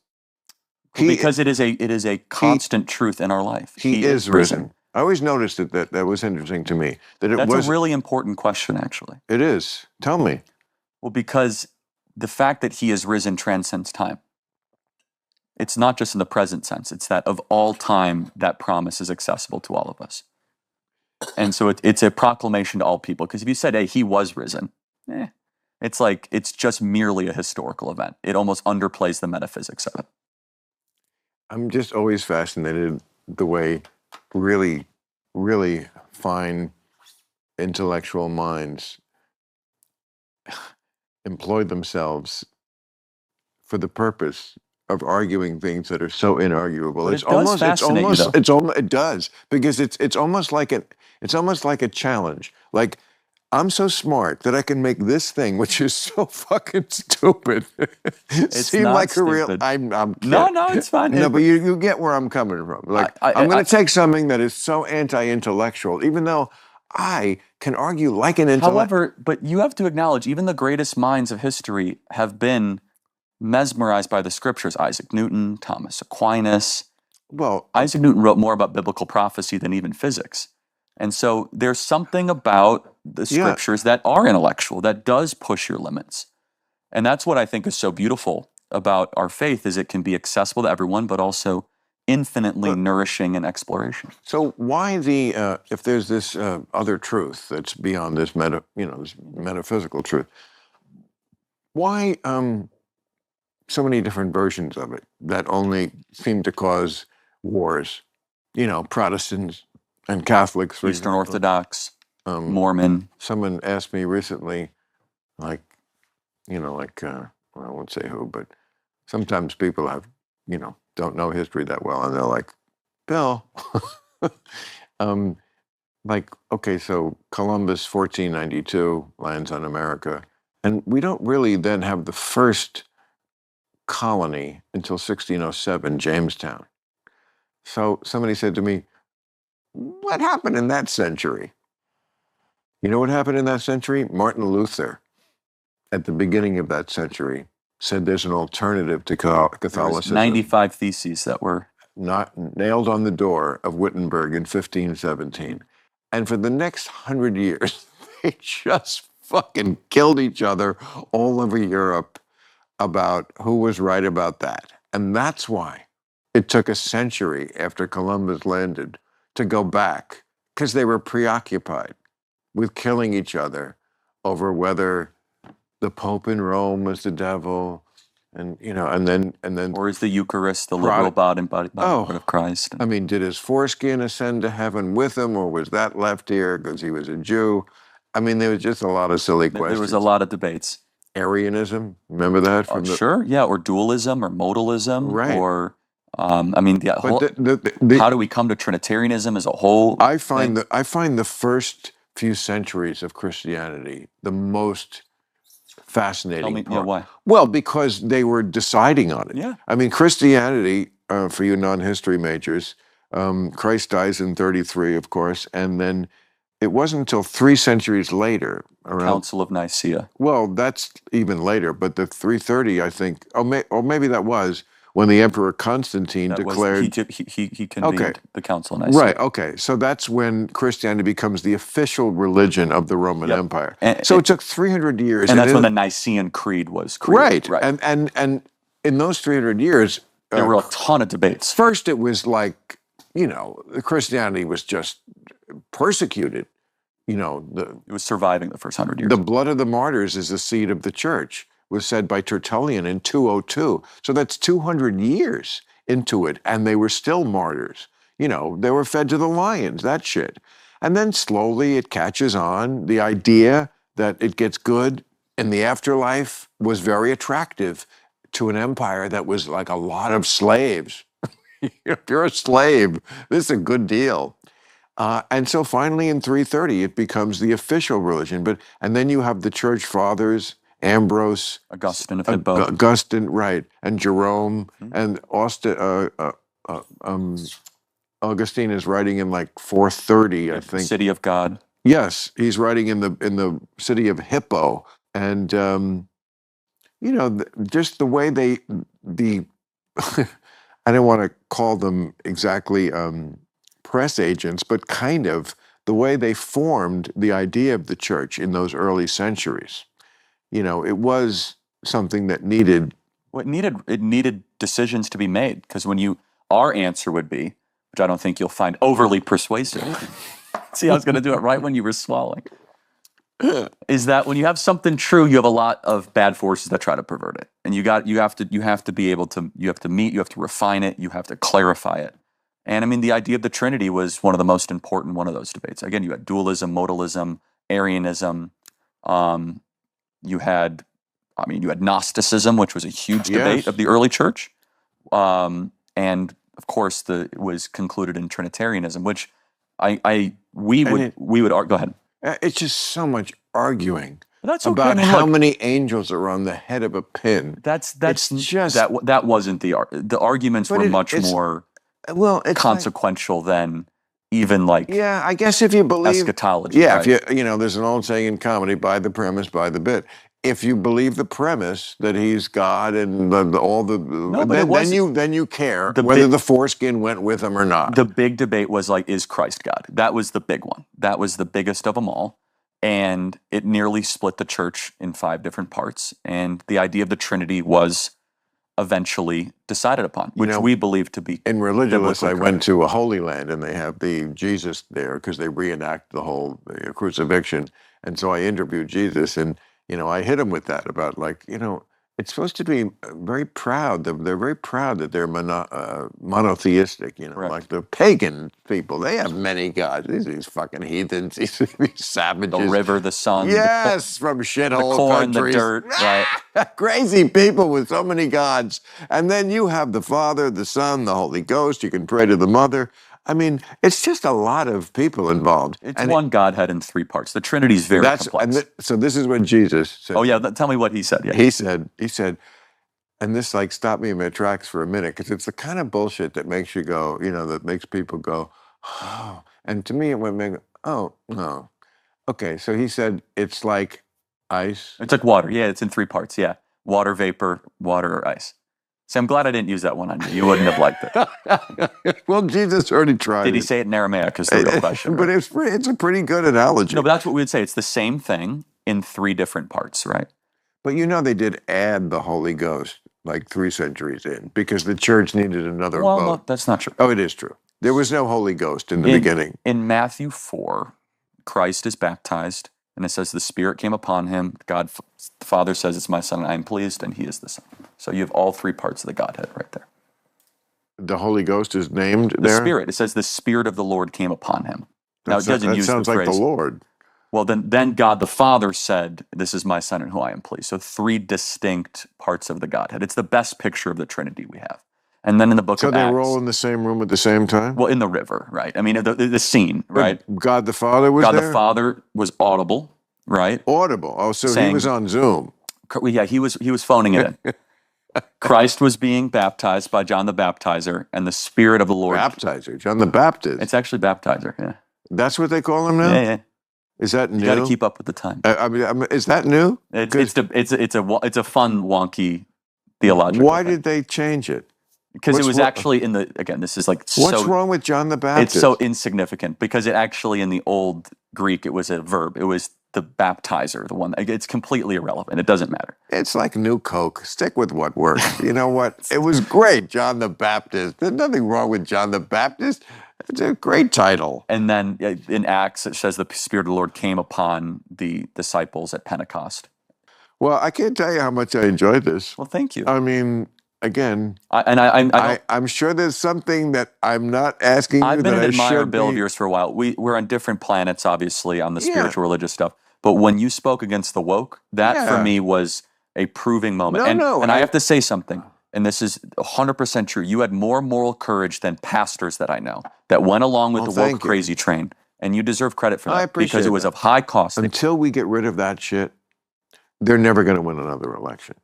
Because it is a constant truth in our life. He is risen. I always noticed that was interesting to me. That's a really important question, actually. It is. Tell me. Well, because the fact that he is risen transcends time. It's not just in the present sense. It's that of all time, that promise is accessible to all of us. And so it's a proclamation to all people. Because if you said, hey, he was risen, it's like, it's just merely a historical event. It almost underplays the metaphysics of it. I'm just always fascinated the way really, really fine intellectual minds employ themselves for the purpose of arguing things that are so inarguable. But It does, because it's almost like a challenge. Like, I'm so smart that I can make this thing, which is so fucking stupid, seem like a real. I'm kidding. No, it's fine. No, but you get where I'm coming from. Like, I'm going to take something that is so anti-intellectual, even though I can argue like an intellect. However, but you have to acknowledge, even the greatest minds of history have been mesmerized by the scriptures. Isaac Newton, Thomas Aquinas. Well, Isaac Newton wrote more about biblical prophecy than even physics. And so there's something about the scriptures that are intellectual, that does push your limits. And that's what I think is so beautiful about our faith, is it can be accessible to everyone, but also infinitely nourishing in exploration. So why if there's this other truth that's beyond this this metaphysical truth, why so many different versions of it that only seem to cause wars? You know, Protestants and Catholics, Eastern Orthodox, Mormon. Someone asked me recently, like, well, I won't say who, but sometimes people don't know history that well, and they're like, Bill, like, okay, so Columbus, 1492, lands on America, and we don't really then have the first colony until 1607, Jamestown. So somebody said to me, what happened in that century? You know what happened in that century? Martin Luther, at the beginning of that century, said there's an alternative to There was Catholicism. 95 theses that were Not nailed on the door of Wittenberg in 1517. And for the next 100 years, they just fucking killed each other all over Europe about who was right about that. And that's why it took a century after Columbus landed to go back, because they were preoccupied with killing each other over whether the Pope in Rome was the devil, and then or is the Eucharist the Prod- literal body and blood Oh. of Christ? I mean, did his foreskin ascend to heaven with him, or was that left here because he was a Jew? I mean, there was just a lot of silly questions. There was a lot of debates. Arianism, remember that from the Sure, yeah, or dualism or modalism, Right. or I mean, the whole, But the how do we come to Trinitarianism as a whole? I find the first few centuries of Christianity the most fascinating Tell me, part. why? Well, because they were deciding on it. Yeah. I mean, Christianity, for you non-history majors, Christ dies in 33, of course, and then it wasn't until 3 centuries later, around Council of Nicaea. well, that's even later, but the 330, I think, or maybe that was when the Emperor Constantine That declared. he convened Okay. the Council of Nicaea. Right, okay. So that's when Christianity becomes the official religion of the Roman Yep. Empire. And- So it took 300 years. And that's when it- the Nicene Creed was created. Right. And in those 300 years, There were a ton of debates. first it was like, Christianity was just persecuted. It was surviving the first 100 years. The blood of the martyrs is the seed of the church, was said by Tertullian in 202. So that's 200 years into it, and they were still martyrs. They were fed to the lions, that shit. And then slowly it catches on. The idea that it gets good in the afterlife was very attractive to an empire that was like a lot of slaves. If you're a slave, this is a good deal. And so finally in 330, it becomes the official religion. And then you have the church fathers, Ambrose, Augustine of Hippo. Augustine, right, and Jerome, and Augustine is writing in like 430, I think. City of God. Yes, he's writing in the city of Hippo, and just the way I don't want to call them exactly press agents, but kind of the way they formed the idea of the church in those early centuries. It was something that needed. Well, it needed decisions to be made, because our answer would be, which I don't think you'll find overly persuasive. See, I was going to do it right when you were swallowing. Is that when you have something true, you have a lot of bad forces that try to pervert it, and you have to be able to, you have to refine it, you have to clarify it. And I mean, the idea of the Trinity was one of the most important one of those debates. Again, you had dualism, modalism, Arianism. You had Gnosticism, which was a huge debate of the early church. And of course, it was concluded in Trinitarianism, which we would argue. Go ahead. It's just so much arguing That's okay. about I mean, how look, many angels are on the head of a pin. That's It's just that wasn't the arguments But were it- much it's- more well, it's consequential than even like yeah, I guess if you believe eschatology. Yeah, right? if there's an old saying in comedy: "Buy the premise, buy the bit." If you believe the premise that he's God and all the, then you care whether the foreskin went with him or not. The big debate was like, is Christ God? That was the big one. That was the biggest of them all. And it nearly split the church in 5 different parts. And the idea of the Trinity was eventually decided upon, which we believe to be. In Religious, I biblically went to a Holy Land, and they have the Jesus there because they reenact the whole crucifixion. And so I interviewed Jesus, and I hit him with that about it's supposed to be very proud. They're very proud that they're monotheistic. Correct. Like the pagan people, they have many gods. These fucking heathens, these savages. The river, the sun, Yes, from shithole the corn, countries. the dirt, right? Crazy people with so many gods. And then you have the Father, the Son, the Holy Ghost. You can pray to the Mother. I mean, it's just a lot of people involved. It's one Godhead in 3 parts. The Trinity is very complex. So this is what Jesus said. Oh yeah, tell me what he said. Yeah. He said, and this like stopped me in my tracks for a minute because it's the kind of bullshit that makes you go, that makes people go, oh. And to me, it went, oh, no. Okay, so he said it's like ice. It's like water. Yeah, it's in 3 parts. Yeah. Water, vapor, water, or ice. So I'm glad I didn't use that one on you. You wouldn't have liked it. Well, Jesus already tried Did he it. say it in Aramaic is the real question. But right? it's a pretty good analogy. No, but that's what we would say. It's the same thing in 3 different parts, right? But they did add the Holy Ghost like 3 centuries in because the church needed another Well, boat. no, that's not true. Oh, it is true. There was no Holy Ghost in the beginning. In Matthew 4, Christ is baptized, and it says the Spirit came upon him. God, the Father says, it's my Son, and I am pleased, and he is the Son. So you have all 3 parts of the Godhead right there. The Holy Ghost is named The there? Spirit. It says the Spirit of the Lord came upon him. Now, it doesn't use the phrase. That sounds like the Lord. Well, then God the Father said, this is my Son in who I am pleased. So 3 distinct parts of the Godhead. It's the best picture of the Trinity we have. And then in the book of Acts. So they were all in the same room at the same time? Well, in the river, right? I mean, the scene, right? But God the Father was God there? the Father was audible, right? Audible. Oh, so Saying, he was on Zoom. Yeah, he was phoning it in. Christ was being baptized by John the Baptizer, and the Spirit of the Lord. Baptizer, John the Baptist. It's actually baptizer, yeah. That's what they call him now? Yeah. Is that new? You got to keep up with the time. I mean, is that new? It's a fun, wonky theological Why thing. did they change it? Because it was actually this is like What's wrong with John the Baptist? It's so insignificant because it actually in the old Greek it was a verb. It was the baptizer, the one. It's completely irrelevant. It doesn't matter. It's like new Coke. Stick with what works. You know what? It was great, John the Baptist. There's nothing wrong with John the Baptist. It's a great title. And then in Acts it says the Spirit of the Lord came upon the disciples at Pentecost. Well, I can't tell you how much I enjoyed this. Well, thank you. I mean, again, I'm sure there's something that I'm not asking you. I've been that an admirer should Bill of be. yours for a while. We're on different planets, obviously, on the spiritual religious stuff. But when you spoke against the woke, that for me was a proving moment. And I have to say something, and this is 100% true. You had more moral courage than pastors that I know that went along with the woke crazy train. And you deserve credit for that. I appreciate because it was of high cost. Until we get rid of that shit, they're never going to win another election.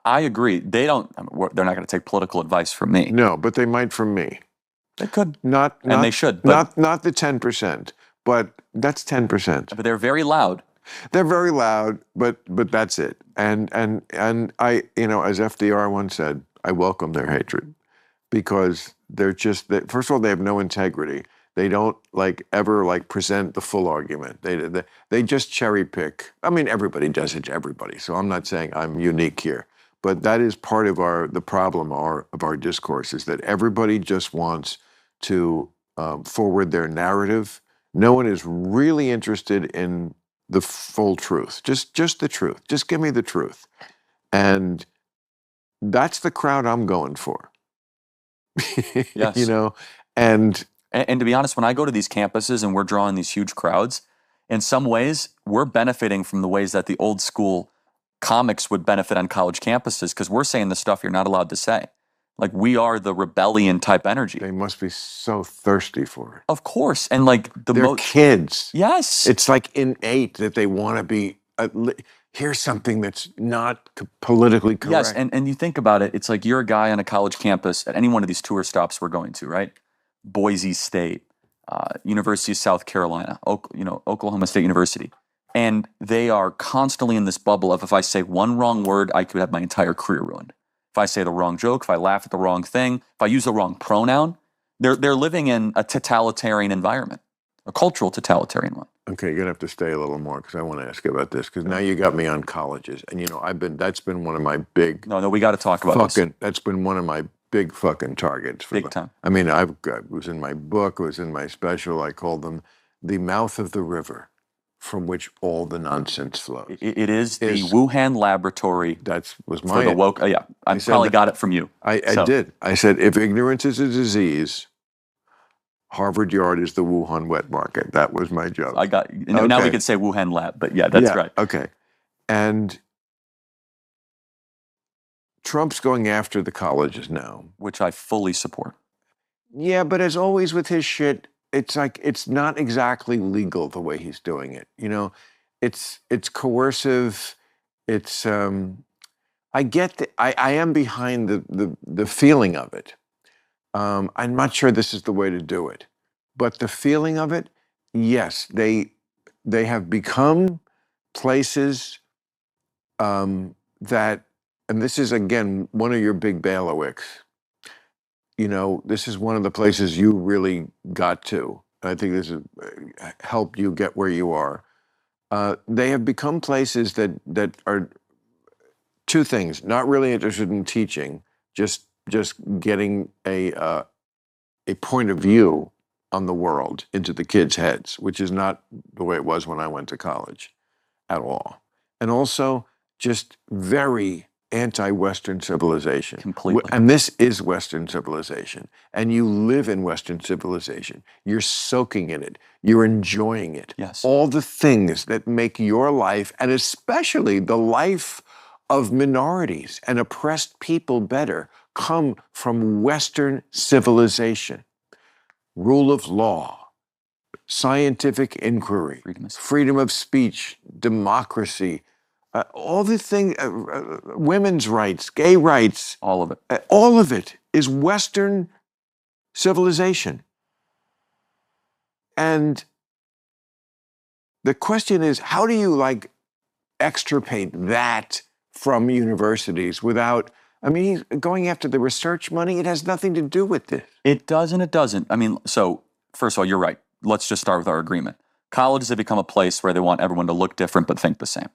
I agree. They're not going to take political advice from me. No, but they might from me. They could. And they should. But not the 10%, but that's 10%. But they're very loud. They're very loud, but that's it. And I, as FDR once said, I welcome their hatred because they're just, first of all, they have no integrity. They don't ever present the full argument. They just cherry pick. I mean, everybody does it to everybody. So I'm not saying I'm unique here, but that is part of the problem of our discourse is that everybody just wants to forward their narrative. No one is really interested in the full truth. Just the truth. Just give me the truth. And that's the crowd I'm going for. Yes. And to be honest, when I go to these campuses and we're drawing these huge crowds, in some ways, we're benefiting from the ways that the old school comics would benefit on college campuses because we're saying the stuff you're not allowed to say. Like, we are the rebellion type energy. They must be so thirsty for it. Of course. And they're kids. Yes. It's innate that they want to be, here's something that's not politically correct. Yes, and you think about it, it's like you're a guy on a college campus at any one of these tour stops we're going to, right? Boise State, University of South Carolina, Oklahoma State University. And they are constantly in this bubble of if I say one wrong word, I could have my entire career ruined. If I say the wrong joke, if I laugh at the wrong thing, if I use the wrong pronoun, they're living in a totalitarian environment, a cultural totalitarian one. Okay, you're going to have to stay a little more because I want to ask you about this because now you got me on colleges. And, that's been one of my big... No, we got to talk about this. That's been one of my big fucking targets. Big time. I mean, it was in my book, it was in my special, I called them the mouth of the river from which all the nonsense flows. It is the Wuhan laboratory. Was for the woke. Yeah, I probably got it from you. I did. I said, if ignorance is a disease, Harvard Yard is the Wuhan wet market. That was my joke. I got. Now we could say Wuhan lab, but yeah, that's right. Okay, and Trump's going after the colleges now, which I fully support. Yeah, but as always with his shit, it's not exactly legal the way he's doing it. It's coercive. It's I get I am behind the feeling of it. I'm not sure this is the way to do it, but the feeling of it, yes, they have become places that, and this is again one of your big bailiwicks. You know, this is one of the places you really got to. I think this has helped you get where you are. They have become places that are two things: not really interested in teaching, just getting a point of view on the world into the kids' heads, which is not the way it was when I went to college at all. And also just very anti-Western civilization. Completely. And this is Western civilization. And you live in Western civilization. You're soaking in it. You're enjoying it. Yes. All the things that make your life, and especially the life of minorities and oppressed people better, come from Western civilization. Rule of law, scientific inquiry, freedom of speech, democracy, all the things, women's rights, gay rights. All of it. All of it is Western civilization. And the question is, how do you like extirpate that from universities without, I mean, going after the research money? It has nothing to do with this. It does and it doesn't. I mean, so first of all, you're right. Let's just start with our agreement. Colleges have become a place where they want everyone to look different but think the same.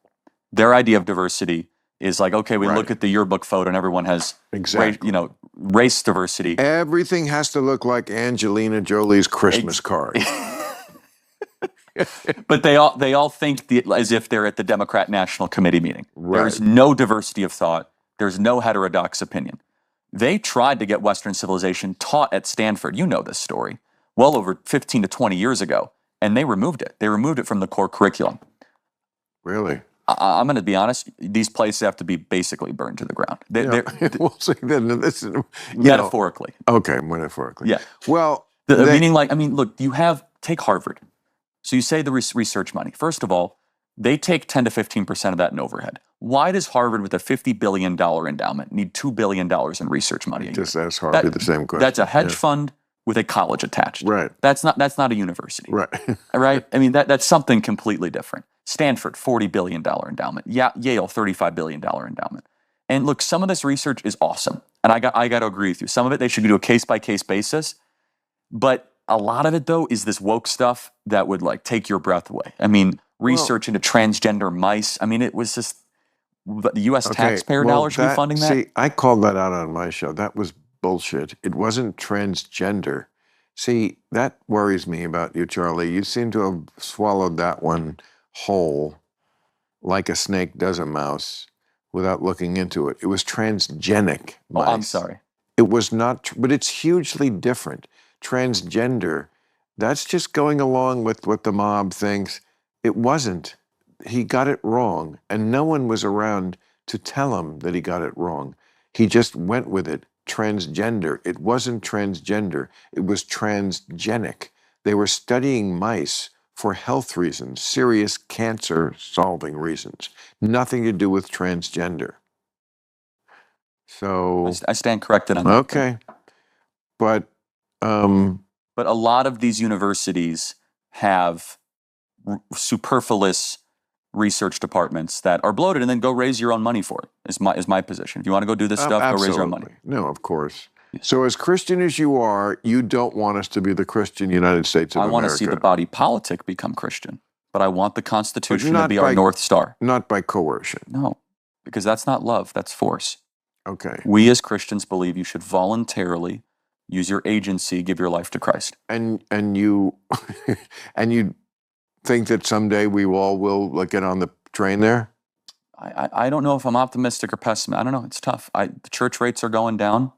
Their idea of diversity is like, okay, we look at the yearbook photo and everyone has race diversity. Everything has to look like Angelina Jolie's Christmas card. But they all think as if they're at the Democrat National Committee meeting. Right. There's no diversity of thought. There's no heterodox opinion. They tried to get Western civilization taught at Stanford. You know this story. Well over 15 to 20 years ago. And they removed it. They removed it from the core curriculum. Really? I'm going to be honest. These places have to be basically burned to the ground. We'll see. Then this is metaphorically. Okay, metaphorically. Yeah. Well, meaning like, I mean, look, take Harvard. So you say the research money. First of all, they take 10 to 15% of that in overhead. Why does Harvard, with a $50 billion endowment, need $2 billion in research money? Just ask Harvard the same question. That's a hedge fund with a college attached. Right. That's not a university. Right. Right? I mean, that's something completely different. Stanford, $40 billion endowment. Yale, $35 billion endowment. And look, some of this research is awesome. And I got to agree with you. Some of it, they should do a case-by-case basis. But a lot of it, though, is this woke stuff that would like take your breath away. I mean, research into transgender mice. I mean, it was just the U.S. taxpayer dollars should be funding that. See, I called that out on my show. That was bullshit. It wasn't transgender. See, that worries me about you, Charlie. You seem to have swallowed that one whole like a snake does a mouse without looking into it. It was transgenic mice. Oh, I'm sorry. It was not, but it's hugely different. Transgender, that's just going along with what the mob thinks. It wasn't. He got it wrong, and no one was around to tell him that he got it wrong. He just went with it. Transgender. It wasn't transgender. It was transgenic. They were studying mice for health reasons, serious cancer-solving reasons. Nothing to do with transgender. So I stand corrected on that. Okay. But a lot of these universities have superfluous research departments that are bloated, and then go raise your own money for it. Is my position. If you want to go do this stuff, go raise your own money. No, of course. So as Christian as you are, you don't want us to be the Christian United States of America. I want to see the body politic become Christian, but I want the Constitution to be our North Star. Not by coercion. No, because that's not love, that's force. Okay. We as Christians believe you should voluntarily use your agency, give your life to Christ. And you and you think that someday we all will get on the train there? I don't know if I'm optimistic or pessimistic. I don't know. It's tough. The church rates are going down.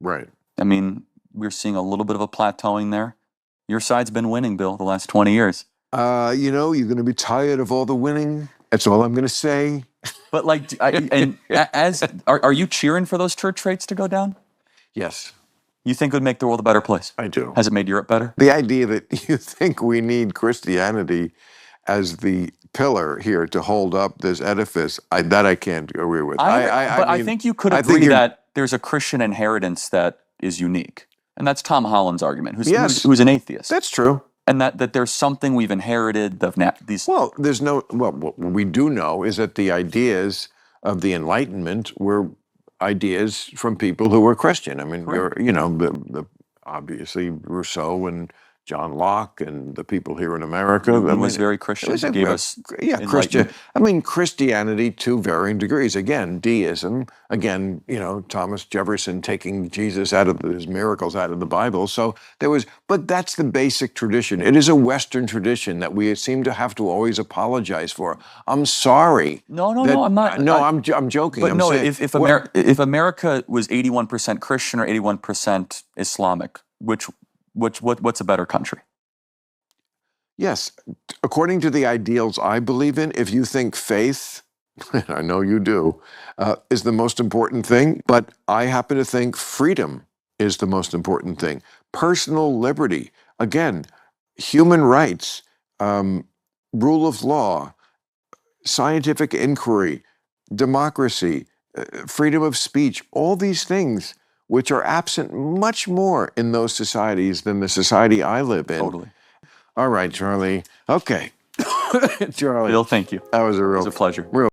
Right. I mean, we're seeing a little bit of a plateauing there. Your side's been winning, Bill, the last 20 years. You're going to be tired of all the winning. That's all I'm going to say. But are you cheering for those church rates to go down? Yes. You think it would make the world a better place? I do. Has it made Europe better? The idea that you think we need Christianity as the pillar here to hold up this edifice, that I can't agree with. But I mean, think you could I think agree that there's a Christian inheritance that is unique. And that's Tom Holland's argument, who's an atheist. That's true. And that there's something we've inherited of these. Well, what we do know is that the ideas of the Enlightenment were ideas from people who were Christian. I mean, obviously Rousseau and John Locke and the people here in America. Newton was very Christian. Gave us Christian. I mean, Christianity to varying degrees. Again, deism. Again, Thomas Jefferson taking Jesus out of his miracles out of the Bible. So but that's the basic tradition. It is a Western tradition that we seem to have to always apologize for. I'm sorry. No, I'm not. No, I'm joking. But I'm no, saying, if America was 81% Christian or 81% Islamic, what's a better country? Yes, according to the ideals I believe in, if you think faith, I know you do, is the most important thing, but I happen to think freedom is the most important thing. Personal liberty, again, human rights, rule of law, scientific inquiry, democracy, freedom of speech, all these things which are absent much more in those societies than the society I live in. Totally. All right, Charlie. Okay. Charlie. Bill, thank you. That was a pleasure. Real